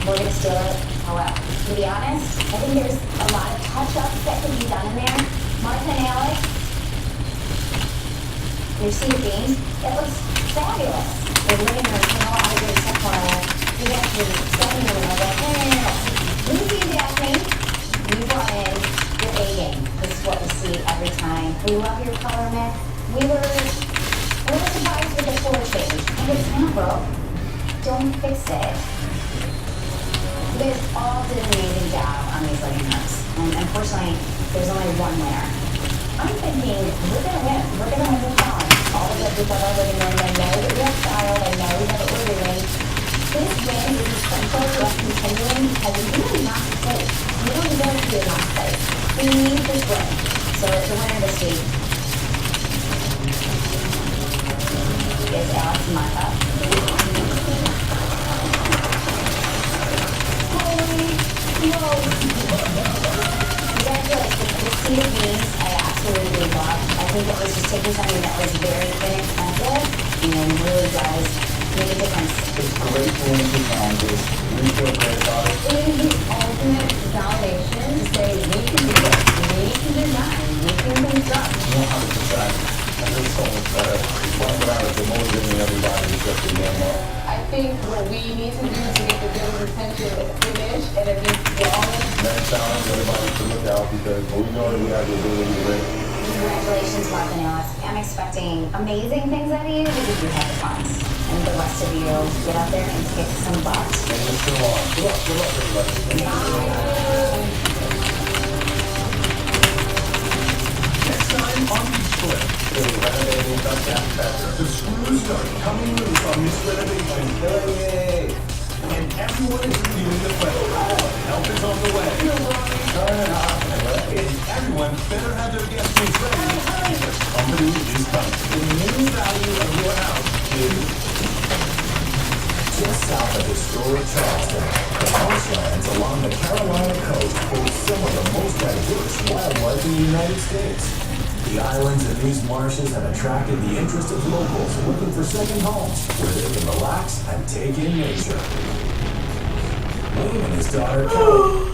Speaker 11: we're going to steal it. Oh well. To be honest, I think there's a lot of touch-ups that can be done in there. Martha and Alex, you see the games, it looks fabulous. The living room, you know, all the good stuff on it. You guys can stand in the room and go, Lucy and Daphne, you brought in your A game. This is what we see every time. We love your color mix. We were surprised with the floor change. And it's kind of broke. Don't fix it. You guys all did an amazing job on these living rooms. And unfortunately, there's only one winner. I'm thinking we're going to win. We're going to win the challenge. All of the people in our living room, they know that we have style. They know we know what we're doing. This win is essential to us continuing because we really not place. We don't deserve to be in last place. We need this win. So the winner this week is Alex and Martha. The sea of beans, I absolutely loved. I think it was just taking something that was very inexpensive and really does make a difference.
Speaker 6: It's great to win some challenges. We feel great about it.
Speaker 2: It is the ultimate validation to say we can do this, we can design, we can construct.
Speaker 6: 100%. And it's so much better. One without it, the motivating everybody is just a damn well.
Speaker 5: I think what we need to do to get the good retention is finish and it needs to be honest.
Speaker 6: Next challenge, everybody should look out because we know that we have the ability to win.
Speaker 11: Congratulations, Martha and Alex. I'm expecting amazing things out of you because you have the funds. And the rest of you get out there and kick some butt.
Speaker 6: And let's go on. Good luck, everybody.
Speaker 7: Next time on Beach Flip. The screws are coming loose on this renovation. Yay! And everyone is reviewing the plan. Help is on the way. And everyone better have their guest rooms ready because company is coming. The new value of your house is
Speaker 3: Just south of historic Charleston, the marshlands along the Carolina coast hold some of the most diverse wildlife in the United States. The islands and these marshes have attracted the interest of locals looking for second homes where they can relax and take in nature. Wayne and his daughter Kelly.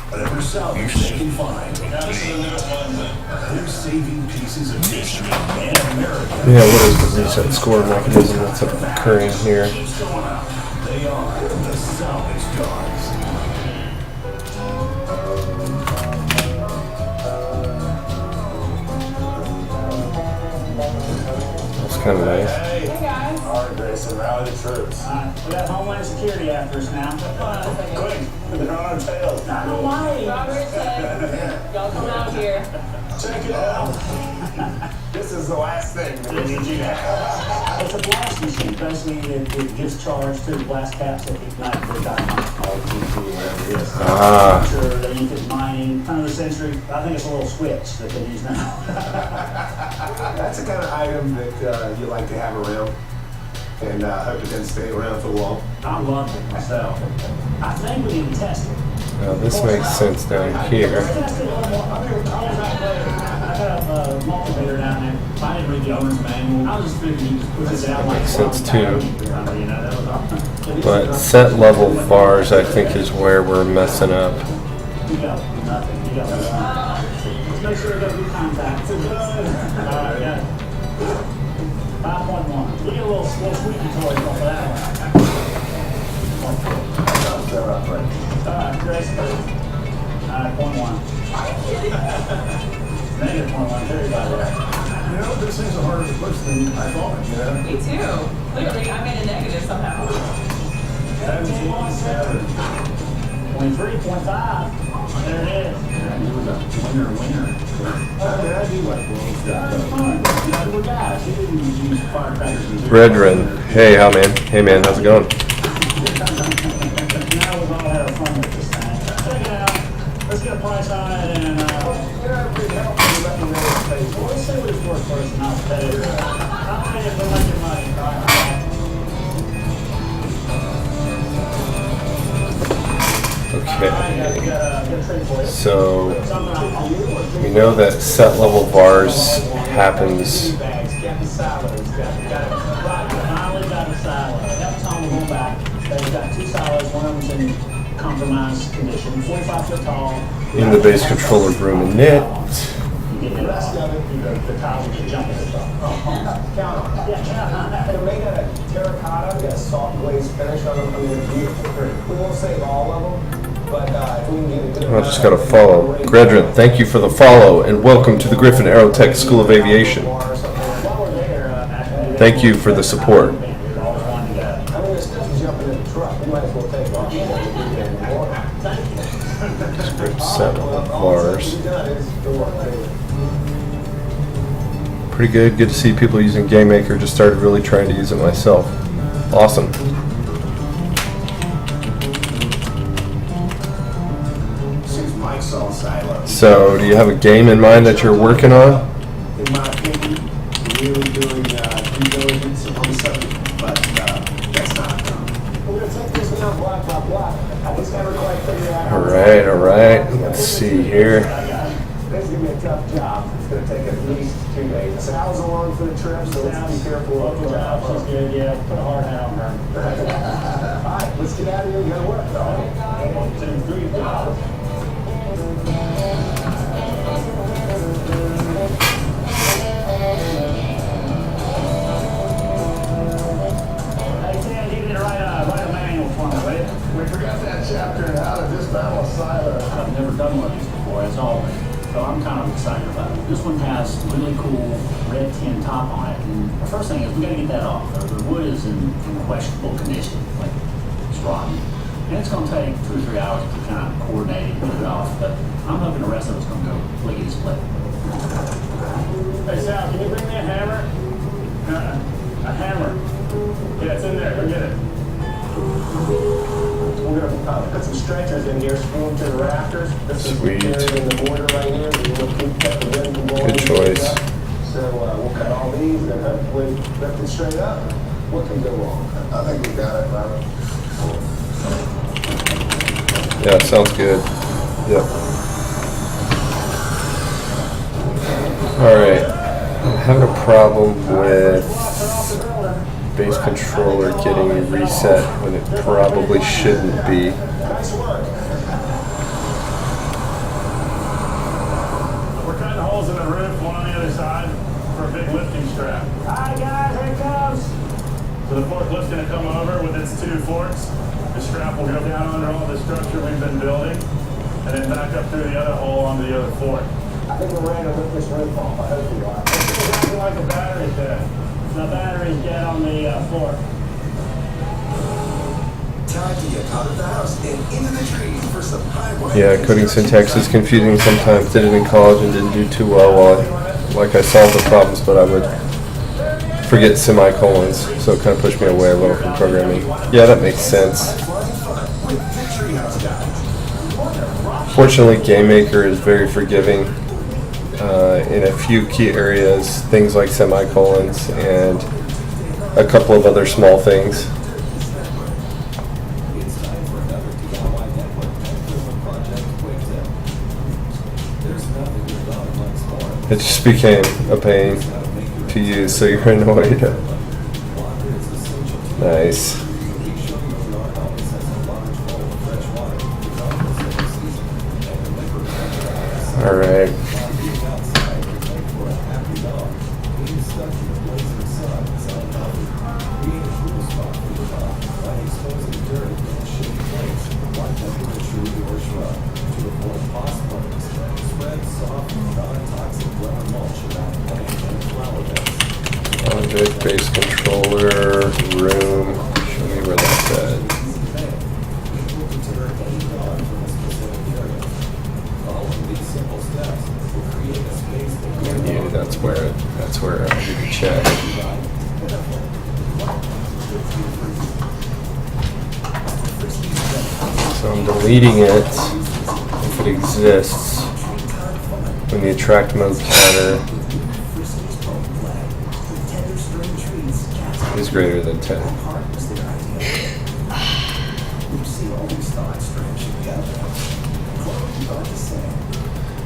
Speaker 3: Whatever salvage they can find. They're saving pieces of history and America.
Speaker 1: Yeah, what is the reset score mechanism that's occurring here?
Speaker 3: They are the salvage dogs.
Speaker 1: That's kind of nice.
Speaker 6: Hey, guys. All right, Grayson, rally the troops. We got Homeland Security after us now. Quick, they're on our tails. No way.
Speaker 5: Robert said, y'all come out here.
Speaker 6: Check it out. This is the last thing that we need you to have. It's a blast machine. Basically, it gives charge to the blast caps that ignite the dynamite. Whatever it is.
Speaker 1: Ah.
Speaker 6: Sure, they use it mining. Turn of the century. I think it's a little switch that they use now.
Speaker 3: That's the kind of item that you like to have around and hope it doesn't stay around for long.
Speaker 6: I love it myself. I think we need to test it.
Speaker 1: Now this makes sense down here.
Speaker 6: Let's test it a little more. I'll be back later. I got a multimeter down there. I didn't read the owner's manual. I was just figuring you just put this out like
Speaker 1: Makes sense too.
Speaker 6: You know, that was all.
Speaker 1: But set level VARs I think is where we're messing up.
Speaker 6: You got nothing. You got nothing. Let's make sure we got good contact. All right, got it. 5.1. We get a little squeaky toy off of that one. All right, Chris. All right, 0.1. Negative 0.1. There you go.
Speaker 3: You know, this thing's harder to push than I thought, you know?
Speaker 5: Me too. Clearly, I'm in a negative somehow.
Speaker 6: 23.5. There it is.
Speaker 12: Yeah, he was a winner.
Speaker 6: I do like blows stuff. We're guys. He didn't use firecrackers and
Speaker 1: Brethren, hey, how man? Hey man, how's it going?
Speaker 6: Now we've all had fun with this thing. Check it out. Let's get a price on it and let's see what it's worth first and I'll pay it. I'll pay it for making money.
Speaker 1: Okay. So we know that set level bars happens. In the base controller room and knit.
Speaker 3: The rest of it, the tile will get jumping as well. Count on it. They're made out of terracotta. We got a soft glaze finish on them. I mean, they're beautiful. We won't save all of them, but if we can get a good
Speaker 1: I just got to follow. Gredrin, thank you for the follow and welcome to the Griffin Aerotech School of Aviation. Thank you for the support.
Speaker 3: I mean, the stuff's jumping in the truck. We might as well take off.
Speaker 1: Script set level bars. Pretty good. Good to see people using GameMaker. Just started really trying to use it myself. Awesome. So, do you have a game in mind that you're working on?
Speaker 10: In my opinion, really doing due diligence on the subject, but that's not done.
Speaker 3: We're going to take this down block by block. I just never quite figured out how
Speaker 1: All right. Let's see here.
Speaker 3: This is going to be a tough job. It's going to take at least 2 days. Sal's along for the trip, so let's be careful.
Speaker 6: She's good, yeah. Put a hard hat on her.
Speaker 3: All right, let's get out of here and go to work.
Speaker 6: 1, 2, 3, 4. I've never done one of these before, as always, so I'm kind of excited about it. This one has really cool red tin top on it, and the first thing is we got to get that off. The wood is in questionable condition, like it's rotten, and it's going to take 2 or 3 hours to kind of coordinate and get it off. But I'm hoping the rest of it's going to go lickety split. Hey Sal, can you bring me a hammer? A hammer? Yeah, it's in there. Go get it.
Speaker 3: We're going to put some stretchers in here, screw them to the rafters. This is
Speaker 1: Sweet.
Speaker 3: buried in the mortar right here. We will keep the wind from blowing.
Speaker 1: Good choice.
Speaker 3: So we'll cut all these and hopefully lift it straight up. What can go wrong? I think we got it, Robert.
Speaker 1: Yeah, sounds good. Yep. All right. I'm having a problem with base controller getting reset when it probably shouldn't be.
Speaker 3: Nice work.
Speaker 6: We're cutting holes in the roof, one on the other side, for a big lifting strap. All right, guys, here it comes. So the forklift's going to come over with its 2 forks. The strap will go down under all the structure we've been building, and then back up through the other hole onto the other fork.
Speaker 3: I think we're ready to lift this roof off. I hope we are.
Speaker 6: It's acting like the battery's dead. The battery's dead on the fork.
Speaker 10: Time to get out of the house and into the trees for some high.
Speaker 1: Yeah, coding syntax is confusing sometimes. Did it in college and didn't do too well. I solved the problems, but I would forget semicolons, so it kind of pushed me away a little from programming. Yeah, that makes sense. Fortunately, GameMaker is very forgiving in a few key areas, things like semicolons and a couple of other small things. It just became a pain to use, so you're annoyed. Nice. All right. Project, base controller, room. Show me where that's at. that's where I need to check. So I'm deleting it if it exists when the attract mode counter is greater than 10.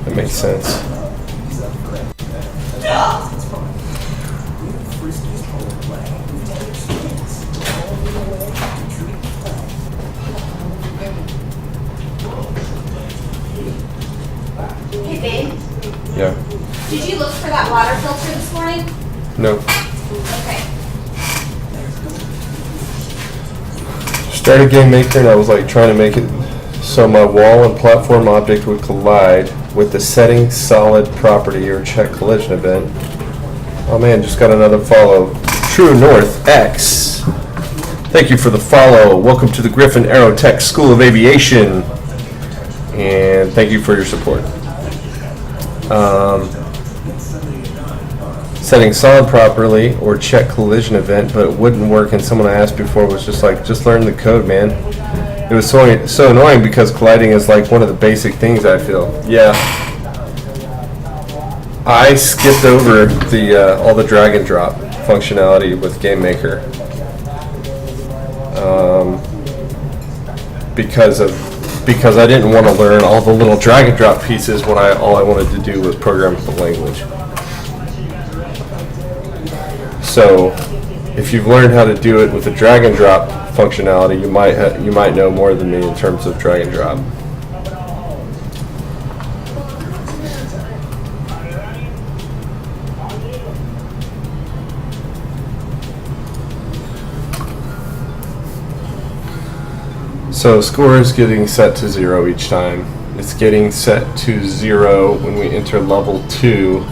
Speaker 1: That makes sense.
Speaker 5: Hey, babe,
Speaker 1: Yeah.
Speaker 5: did you look for that water filter this morning?
Speaker 1: No.
Speaker 5: Okay.
Speaker 1: Started Game Maker and I was like trying to make it so my wall and platform object would collide with the setting solid property or check collision event. Oh man, just got another follow. True North X. Thank you for the follow. Welcome to the Griffin Aerotech School of Aviation. And thank you for your support. Setting solid properly or check collision event, but it wouldn't work. And someone I asked before was just like, just learn the code, man. It was so annoying because colliding is like one of the basic things I feel. Yeah. I skipped over the all the drag and drop functionality with Game Maker because I didn't want to learn all the little drag and drop pieces when all I wanted to do was program the language. So, if you've learned how to do it with the drag and drop functionality, you might know more than me in terms of drag and drop. So score is getting set to 0 each time. It's getting set to 0 when we enter level 2.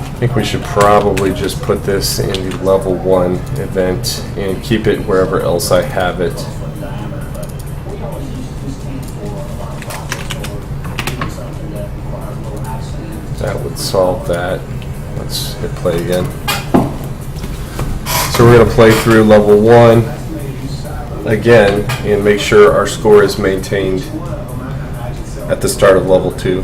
Speaker 1: I think we should probably just put this in the level 1 event and keep it wherever else I have it. That would solve that. Let's hit play again. So we're going to play through level 1 again and make sure our score is maintained at the start of level 2.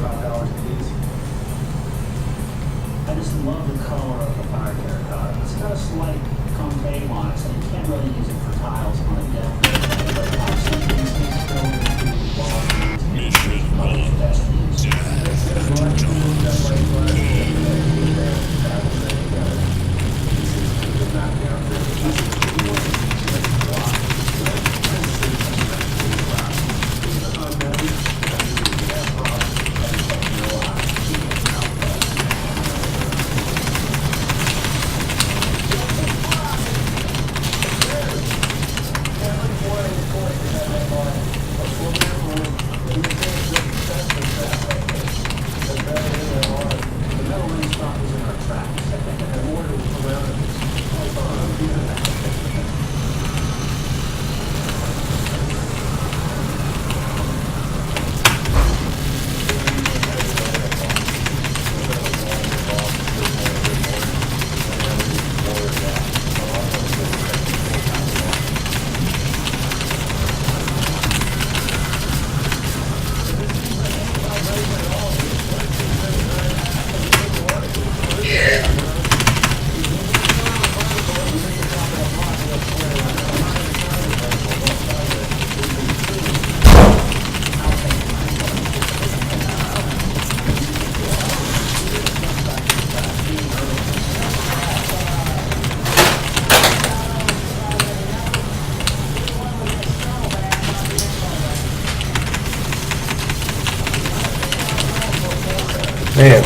Speaker 1: Man,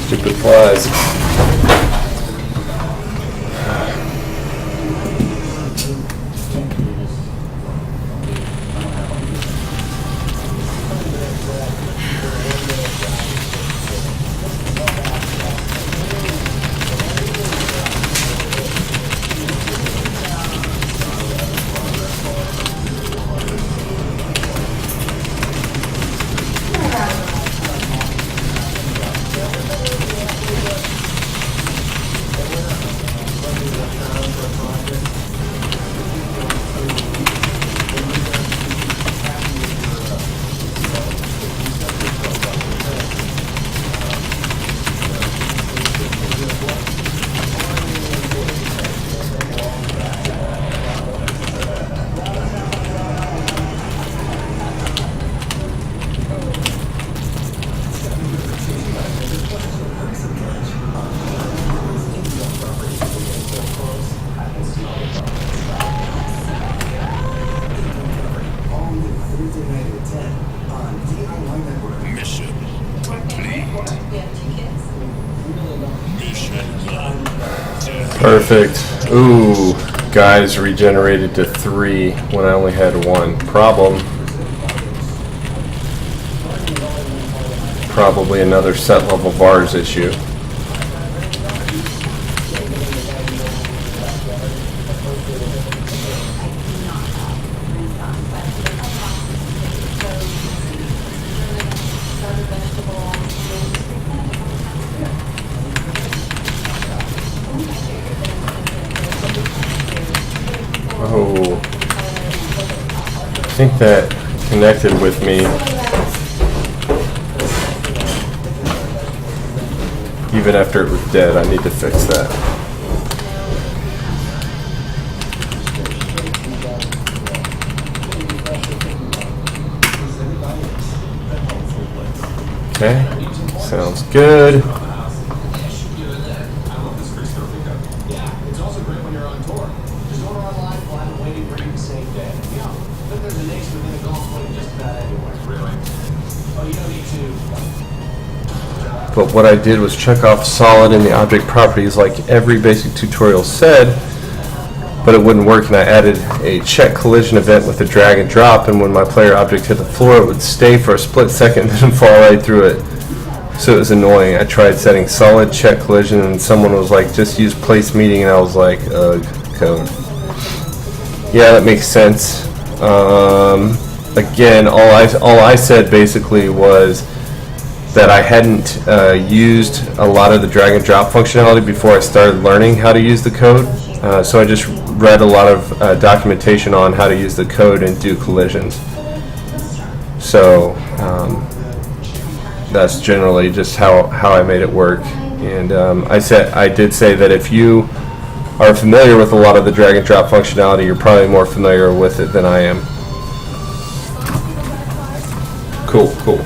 Speaker 1: stupid flies. Perfect. Ooh, guys regenerated to 3 when I only had 1. Problem. Probably another set level VARs issue. Oh, I think that connected with me. Even after it was dead, I need to fix that. Okay, sounds good.
Speaker 7: It's also great when you're on tour. Just order online, fly and waiting for you the same day. You know, but there's an ace within a golf swing just about anywhere. Really? Oh, you don't need to.
Speaker 1: But what I did was check off solid in the object properties like every basic tutorial said, but it wouldn't work, and I added a check collision event with a drag and drop, and when my player object hit the floor it would stay for a split second and then fall right through it. So it was annoying. I tried setting solid check collision and someone was like, just use place meeting, and I was like, ugh, code. Yeah, that makes sense. Again, all I said basically was that I hadn't used a lot of the drag and drop functionality before I started learning how to use the code. So I just read a lot of documentation on how to use the code and do collisions. So that's generally just how I made it work. And I did say that if you are familiar with a lot of the drag and drop functionality, you're probably more familiar with it than I am. Cool, cool.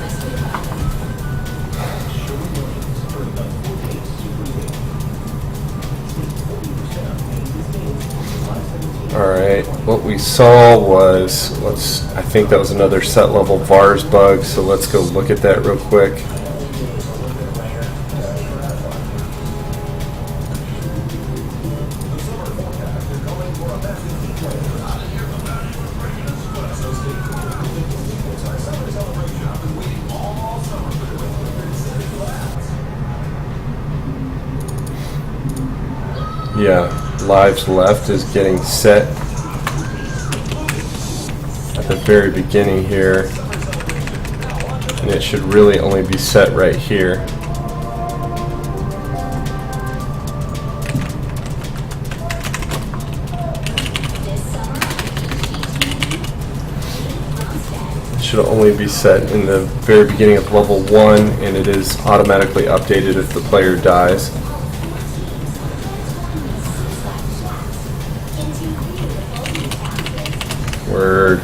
Speaker 1: Alright, what we saw was, I think that was another set level VARs bug, so let's go look at that real quick. Yeah. Lives left is getting set at the very beginning here, and it should really only be set right here. It should only be set in the very beginning of level 1, and it is automatically updated if the player dies. Word.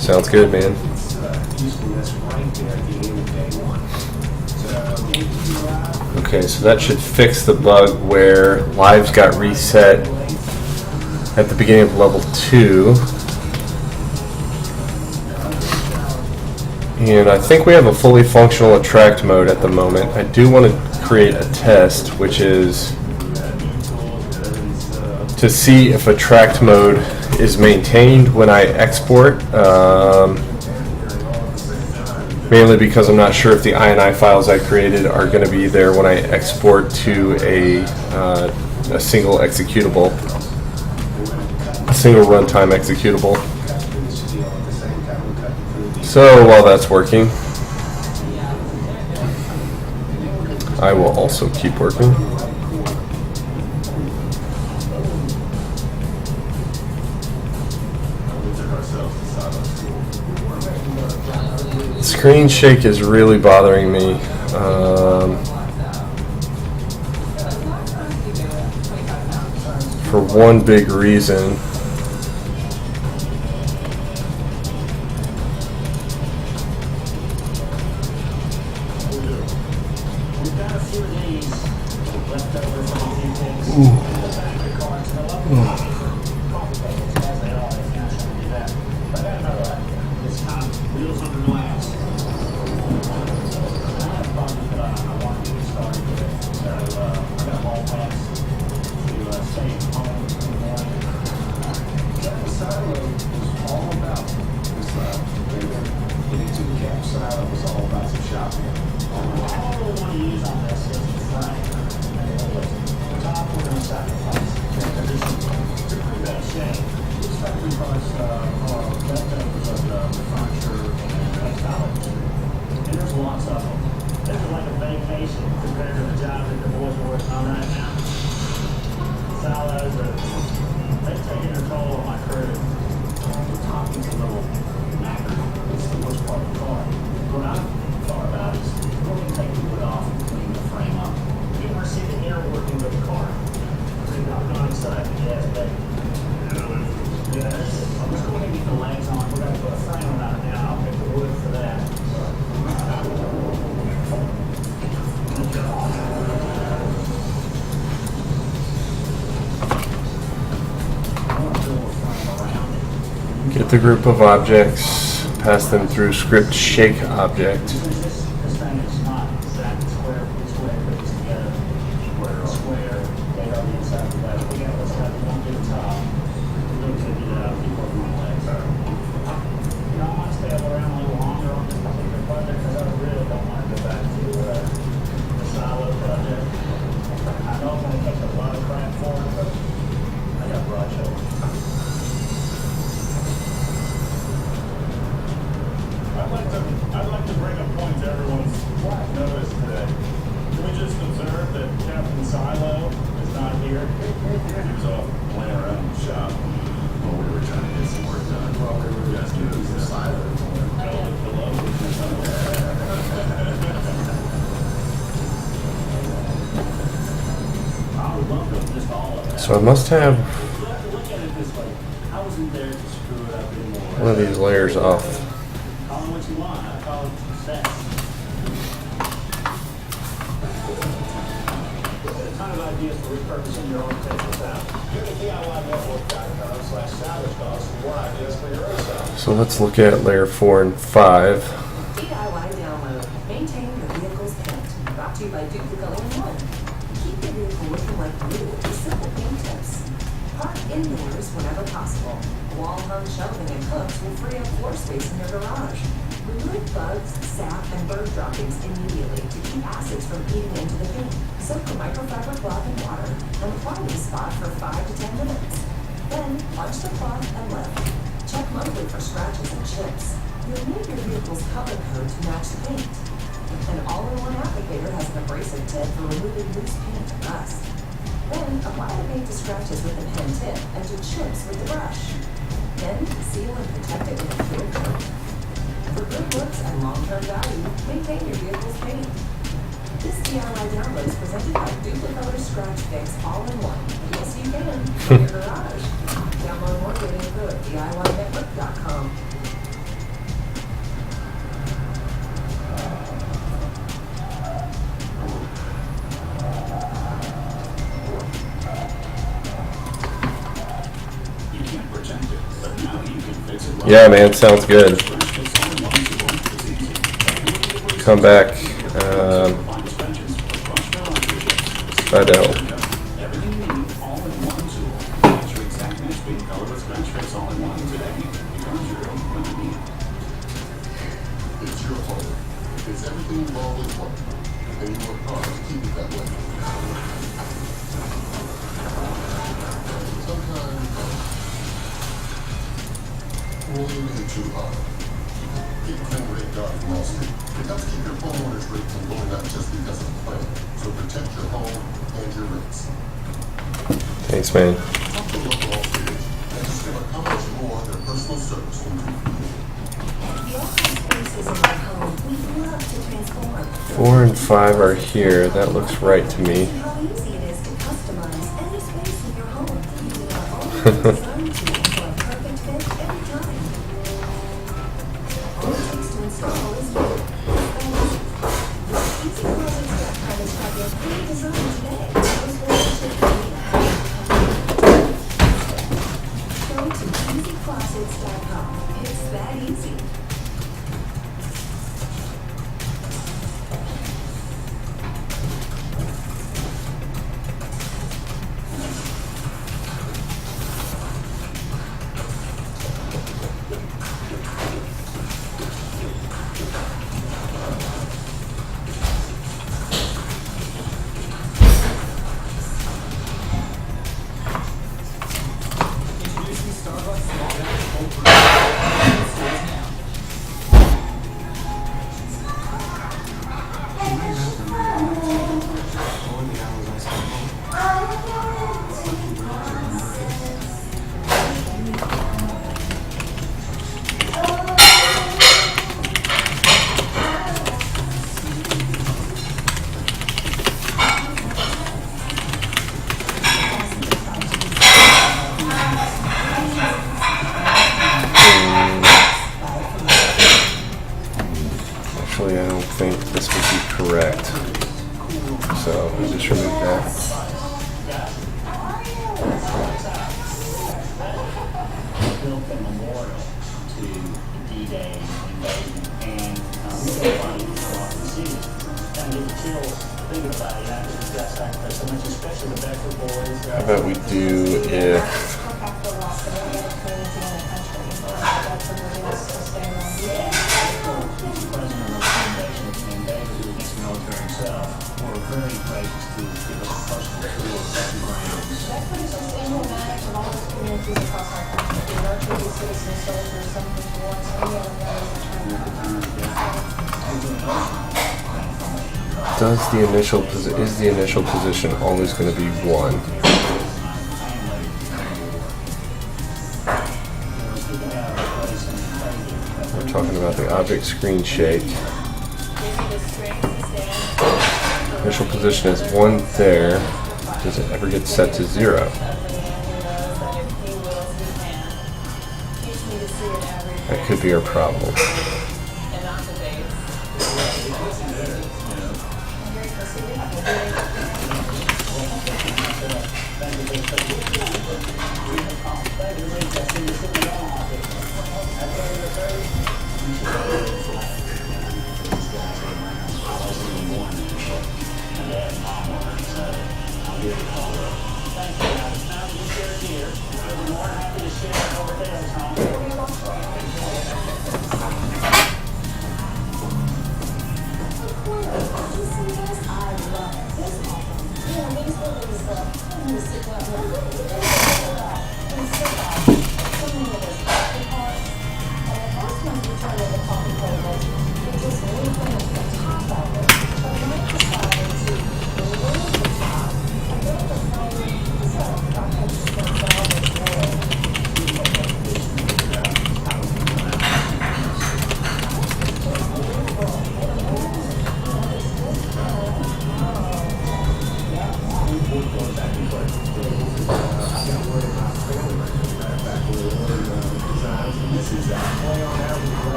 Speaker 1: Sounds good, man. Okay, so that should fix the bug where lives got reset at the beginning of level 2. And I think we have a fully functional attract mode at the moment. I do want to create a test, which is to see if attract mode is maintained when I export. Mainly because I'm not sure if the INI files I created are going to be there when I export to a single executable. A single runtime executable. So while that's working, I will also keep working. Screen shake is really bothering me. For one big reason.
Speaker 6: leftovers from the meetings, the back of the cards, and I love the coffee tables, as they always naturally do that. But I got another idea. This time, wheels under glass. I have fun that I want to get started with. So, I got hall pass to stay at home in the morning.
Speaker 10: That silo was all about this getting to the camp. Silo was all about some shopping.
Speaker 6: All I really want to use on this is the frame. The top we're going to sacrifice. There's pretty bad shape. These factory parts are leftovers of the furniture and textile industry. And there's lots of them. This is like a vacation compared to the job that the boys are working on right now. Silos are, they've taken their toll on my crew. The top is a little knackered. It's the worst part of the car. What I've thought about is going to take the wood off and clean the frame up. You want to see the inner working of the car. I've gone inside the gas bay. Yes. I'm just going to get the legs on. We're going to put a frame on it now. I'll pick the wood for that.
Speaker 1: Get the group of objects, pass them through script shake object.
Speaker 6: This thing is not exact square for square, but it's together. Square, they are the inside of the leg. We got this guy, one to the top. Look to the people of my legs. You know, I might stay around a little longer on this particular project because I really don't want to go back to the silo project. I know I'm going to take a lot of crap for it, but I got broad shoulders. I'd like to bring a point to everyone's notice today. Can we just observe that Captain Silo is not here? He was off playing around in the shop while we were trying to get some work done. While we were just doing the Silo. I would love to just all of that.
Speaker 1: So I must have
Speaker 6: Look at it this way. I wasn't there to screw it up anymore.
Speaker 1: one of these layers off.
Speaker 6: Call it what you want. I call it sex. There's a ton of ideas for repurposing your own tables out. Go to DIYnetwork.com/salvage costs for more ideas for your own stuff.
Speaker 1: So let's look at layer 4 and 5.
Speaker 8: DIY download. Maintain your vehicle's paint. Brought to you by Duplico in One. Keep your vehicle looking like new with simple paint tips. Park indoors whenever possible. Wall-hung shelving and hooks will free up floor space in your garage. Remove bugs, sap, and bird droppings immediately to keep acids from eating into the paint. Soak a microfiber cloth in water and apply the spot for 5 to 10 minutes. Then, punch the cloth and lift. Check monthly for scratches and chips. You'll need your vehicle's color code to match the paint. An all-in-one applicator has an abrasive tip for removing loose paint and rust. Then, apply the paint to scratches with a pen tip and to chips with the brush. Then, seal and protect it with a clear coat. For good looks and long-term value, maintain your vehicle's paint. This DIY download is presented by Duplicolor Scratch Fix All-in-One. Yes, you can, for your garage. Download more data info at DIYnetwork.com.
Speaker 1: Yeah, man, sounds good. Come back. I don't.
Speaker 13: It's your home. It's everything you've always wanted. And you work hard to keep it that way. Sometimes we'll hit too hard. Keep a phone rate guard from Wall Street. It helps keep your homeowner's rate from going up just because of the plan. So protect your home and your rates.
Speaker 1: Thanks, man.
Speaker 13: Talk to a local Wall Street agent and discover how much more their personal service can do for you.
Speaker 8: The office spaces in my home, we'd love to transform.
Speaker 1: 4 and 5 are here. That looks right to me.
Speaker 8: See how easy it is to customize any space in your home using our own design tool for a perfect fit every time. All it takes to install is you. This easy closet step can describe your free design today.
Speaker 1: correct. So we just remove that.
Speaker 6: Built a memorial to the D-Day invasion, and we don't find it so often see it. Kind of get the chills thinking about it. Because that sacrifice so much, especially the Bedford boys.
Speaker 1: How about we do if
Speaker 6: very gracious to give us a personal tour of Bedford Brands.
Speaker 9: Bedford is just emblematic of all the communities across our country. We nurture these citizen soldiers, some of the wars, and the other
Speaker 1: does the initial is the initial position always going to be 1? We're talking about the object screen shake. Initial position is 1 there. Does it ever get set to 0? That could be our problem.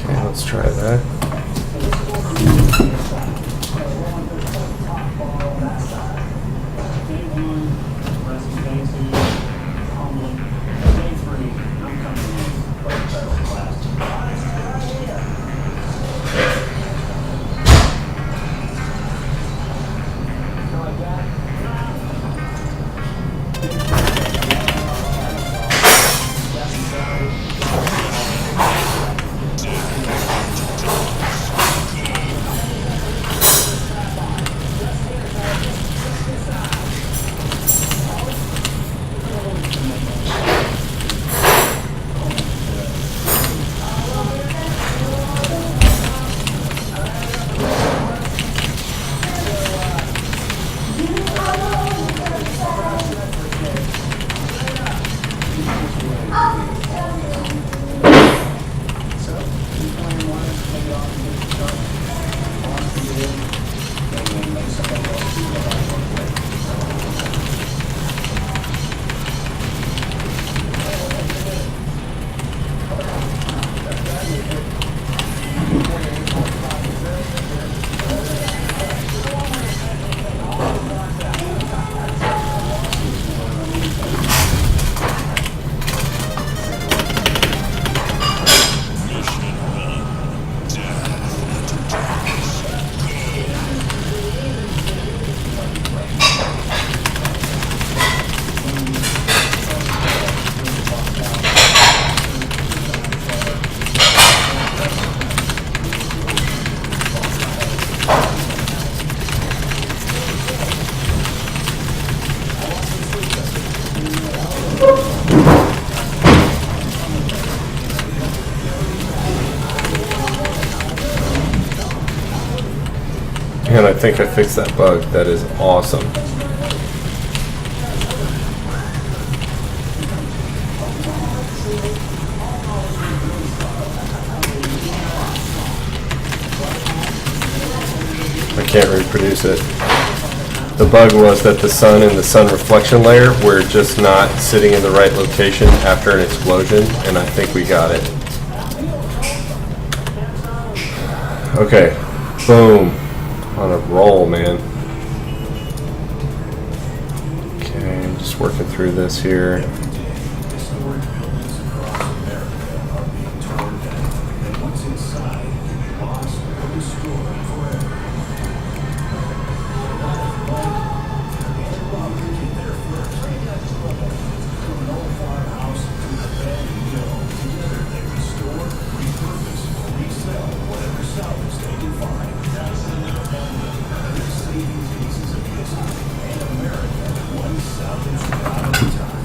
Speaker 1: Okay, let's try that. And I think I fixed that bug. That is awesome. can't reproduce it. The bug was that the sun and the sun reflection layer were just not sitting in the right location after an explosion, and I think we got it. Okay, boom. On a roll, man. Okay, just working through this here.
Speaker 4: Historic buildings across America are being torn down, and what's inside can be lost or destroyed forever. And robbery get there first. From an old farmhouse to the abandoned mill, together they restore, repurpose, resell whatever salvage they can find. They're saving pieces of history and America, one salvage job at a time.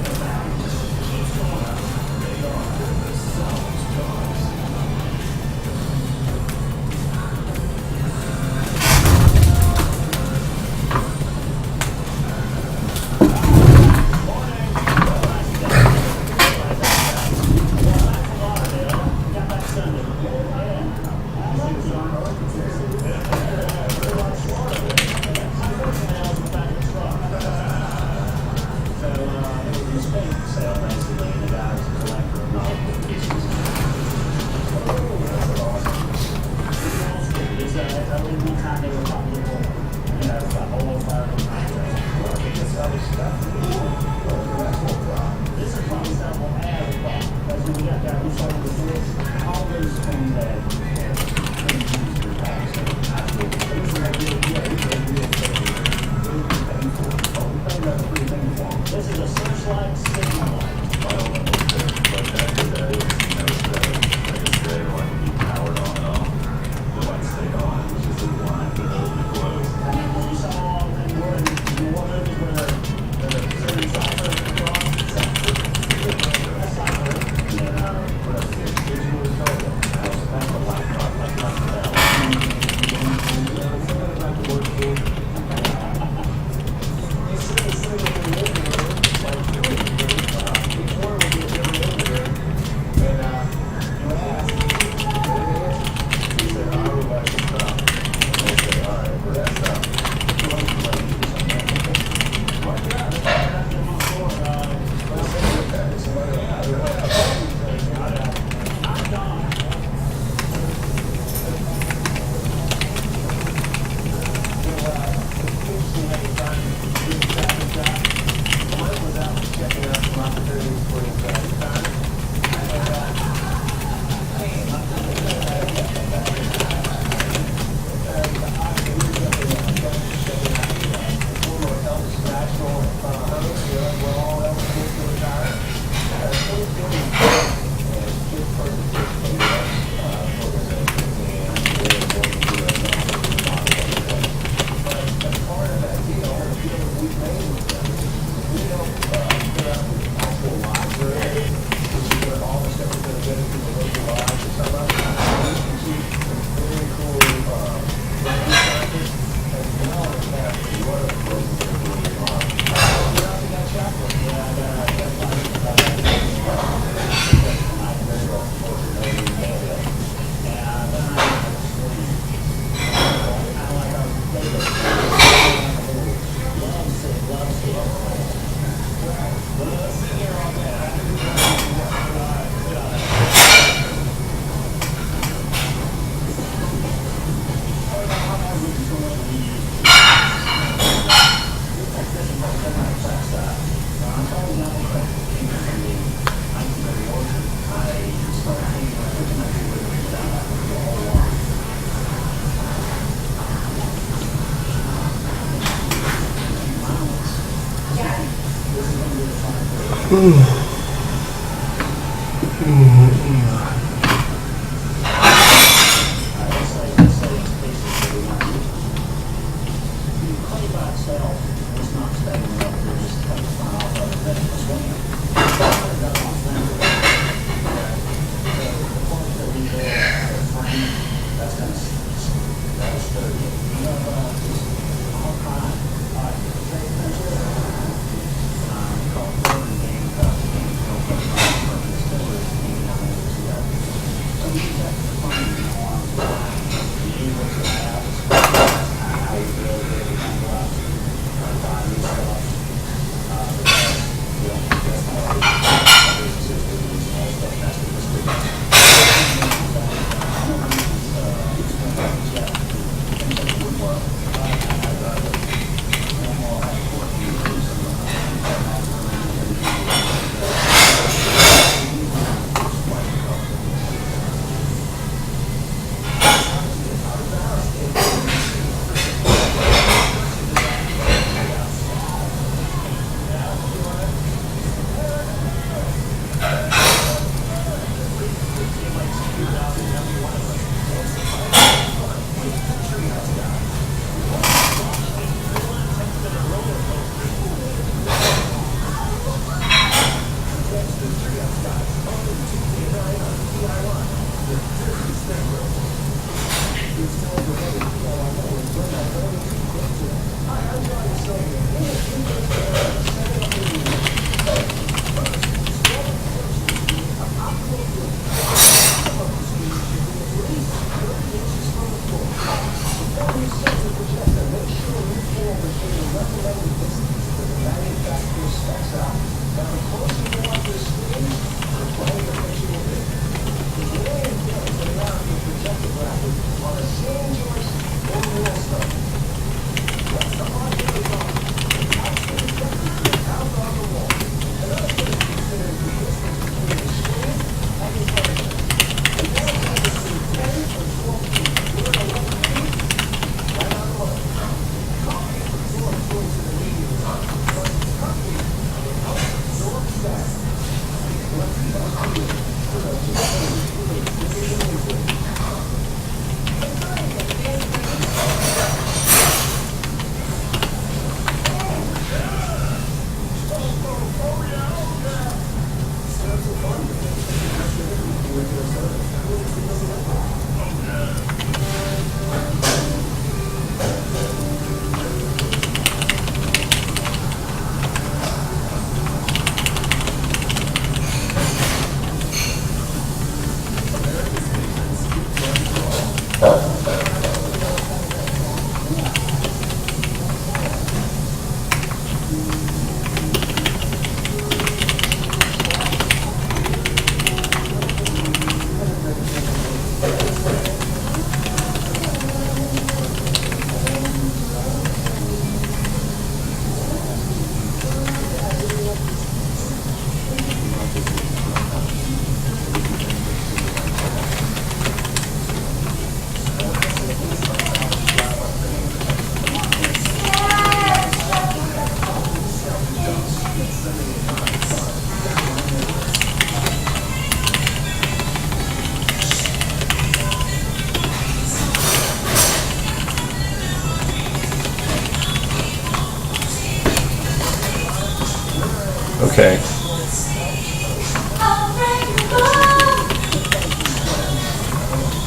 Speaker 1: Okay.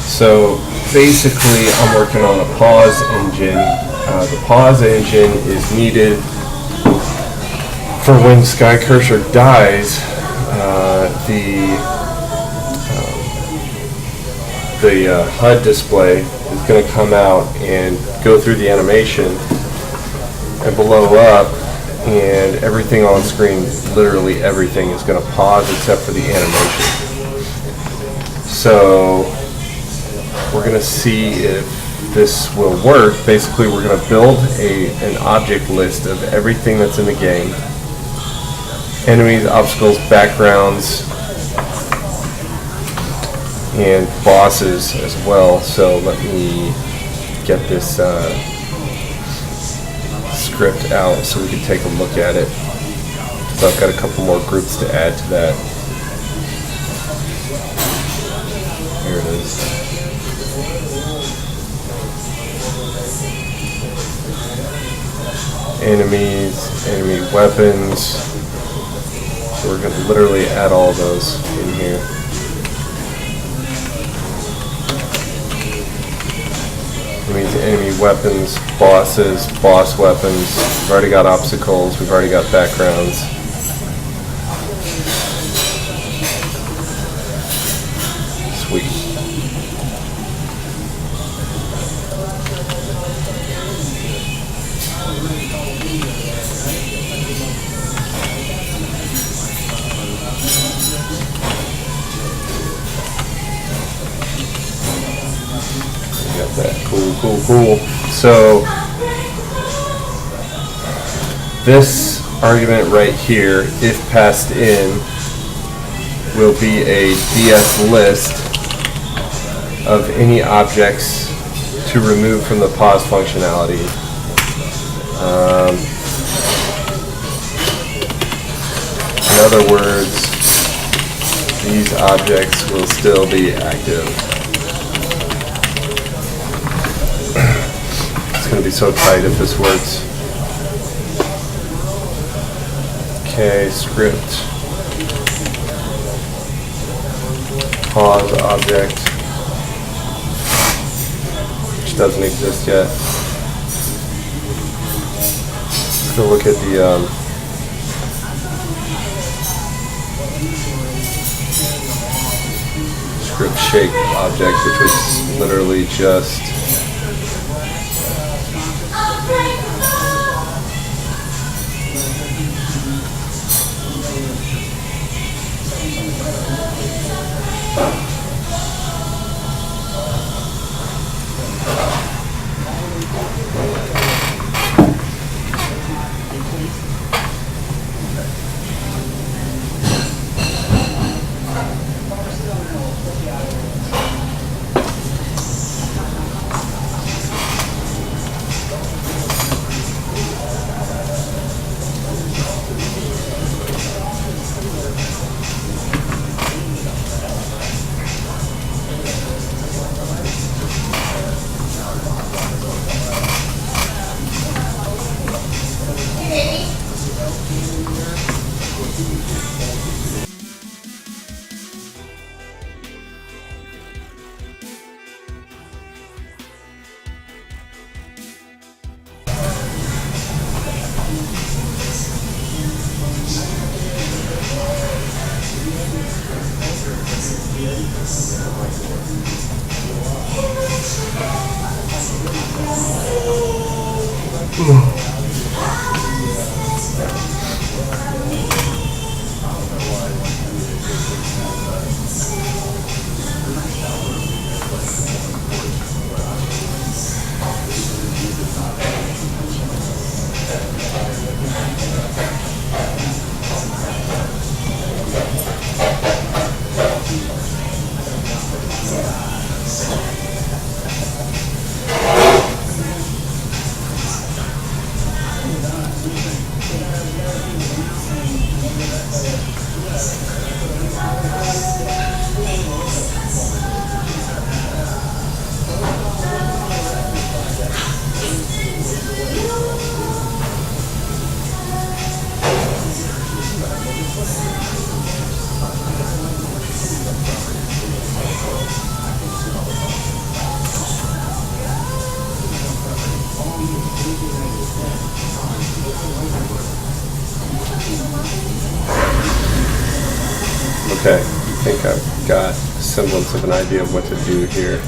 Speaker 1: So basically I'm working on a pause engine. The pause engine is needed for when Skycurser dies. The HUD display is going to come out and go through the animation and blow up, and everything on screen, literally everything, is going to pause except for the animation. So we're going to see if this will work. Basically, we're going to build an object list of everything that's in the game. Enemies, obstacles, backgrounds, and bosses as well. So let me get this script out so we can take a look at it. So I've got a couple more groups to add to that. Here it is. Enemies, enemy weapons. So we're going to literally add all those in here. Enemies, enemy weapons, bosses, boss weapons. We've already got obstacles. We've already got backgrounds. Sweet. Got that. Cool. So this argument right here, if passed in, will be a DS list of any objects to remove from the pause functionality. In other words, these objects will still be active. It's going to be so tight if this works. Okay, script. Pause object, which doesn't exist yet. Let's go look at the script shape object, which was literally just Okay, I think I've got a semblance of an idea of what to do here.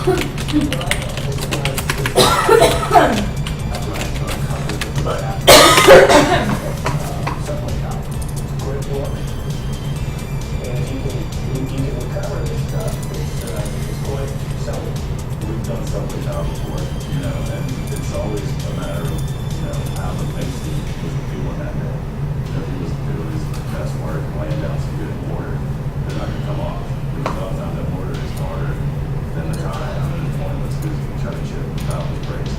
Speaker 4: We've done subway town before, you know, and it's always a matter of, you know, how the base was doing that day. You know, if he was doing his best work, laying down some good mortar, they're not gonna come off. Because all the time that mortar is harder than the tire, and the point was because you can try to chip the top of the brakes.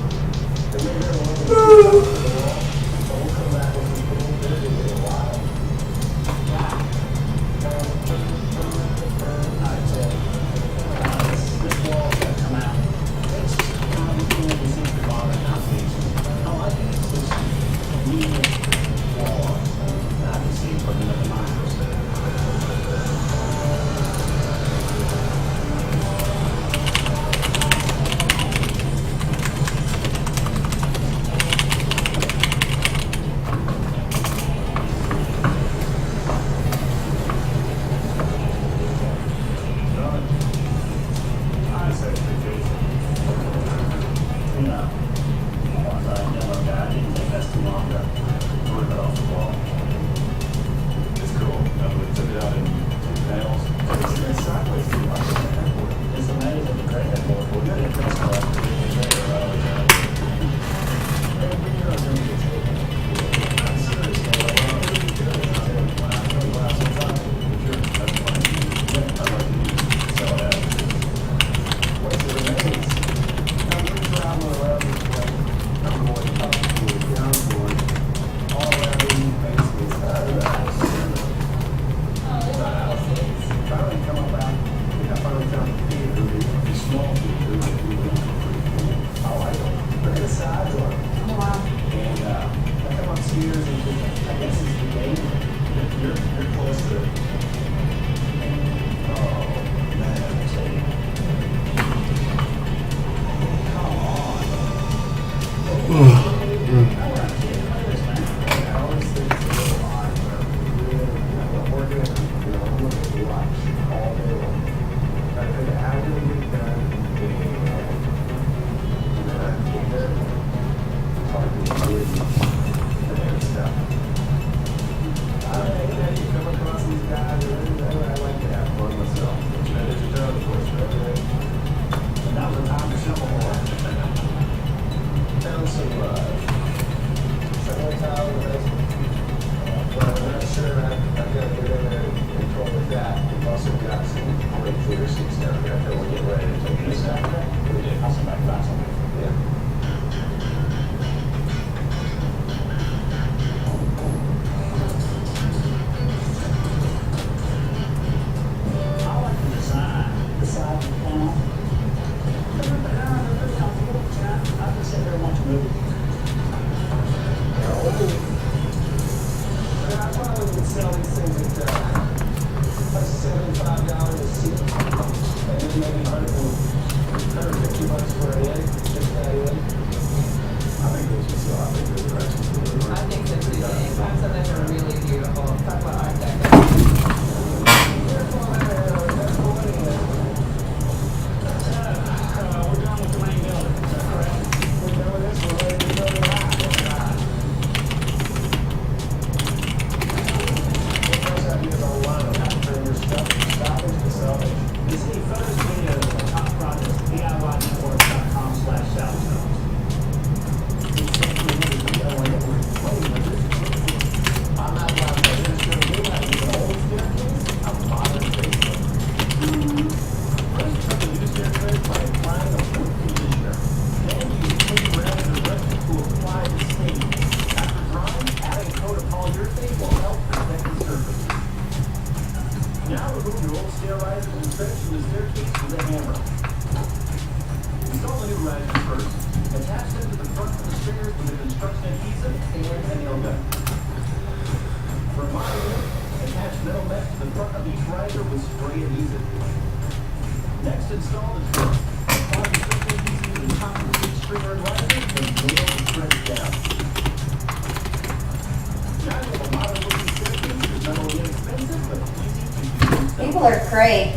Speaker 11: People are great.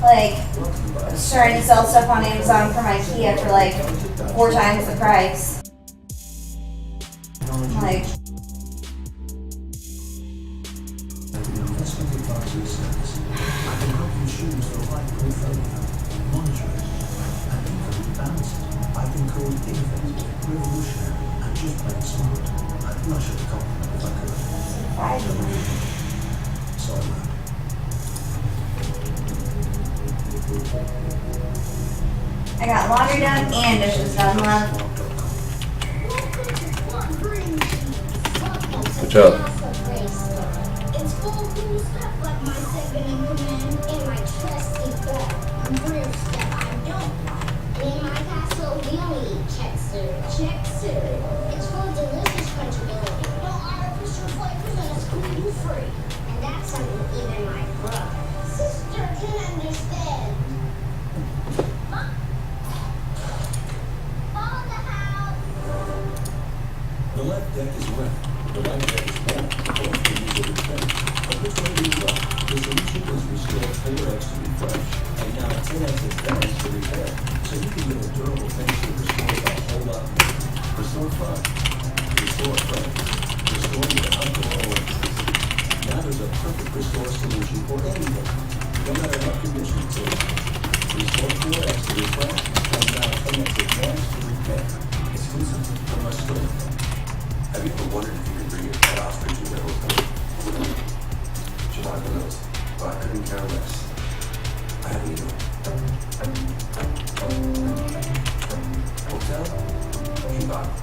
Speaker 11: Like, I was trying to sell stuff on Amazon for my Kia for like 4 times the price. Like,
Speaker 4: Investment advisory service. I can help you choose the right portfolio, monitor it, and even rebalance it. I've been called innovative, revolutionary, and just plain smart. I'd blush at the compliment if I could. Sorry, man.
Speaker 11: I got laundry done and dishes done, love.
Speaker 1: Good job.
Speaker 11: It's full of cool stuff like my second in command and my trusty belt. Weird stuff I don't like. In my castle, we only eat check cereal. Check cereal. It's full of delicious crunchability. No artificial flavors and it's gluten-free. And that's something even my brother, sister can understand. Mom? Follow the house.
Speaker 4: The left deck is left. The right deck is left. Both can use a return. But which way do you go? The solution is restore 4X to refresh, and now 10X advance to repair. So you can get a durable finish that restores a whole lot more. Restore fun. Restore friend. Restore your outdoor oasis. Now there's a perfect restore solution for anything, no matter what condition it's in. Restore 4X to refresh, and now 10X advance to repair. Exclusively from our store.
Speaker 10: Have you ever wondered if you could bring your pet ostrich into a hotel? Chicago knows, but I couldn't care less. I haven't either. Hotel? Chicago.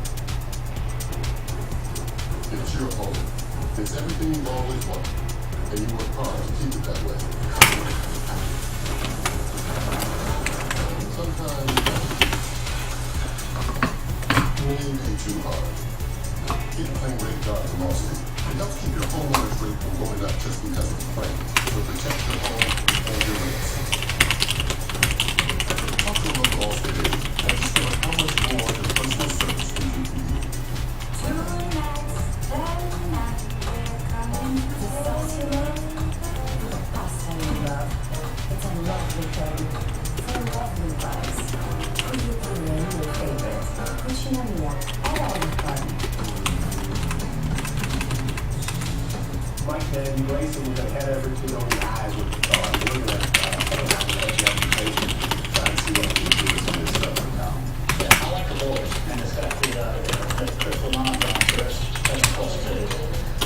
Speaker 13: It's your home. It's everything you've always wanted. And you work hard to keep it that way. Sometimes you ain't too hard. Get plain rate guard from Allstate. It helps keep your homeowner's rate from going up just because of the claim. So protect your home and your rates. Talk to a local Allstate agent and discover how much more their personal service can do for you.
Speaker 8: It's a lovely thing. It's a lovely price. Could you put in your favorite? Cucina Mia. I always fun.
Speaker 6: Mike and Grayson, we're gonna head over to the eyes with the car. We're gonna head out to the application, try and see what we can do with some of this stuff right now.
Speaker 12: Yeah, I like the doors, and it's got the crystal monogram first, as opposed to,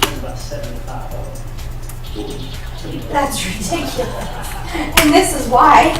Speaker 12: there's about 75 of them.
Speaker 11: That's ridiculous. And this is why.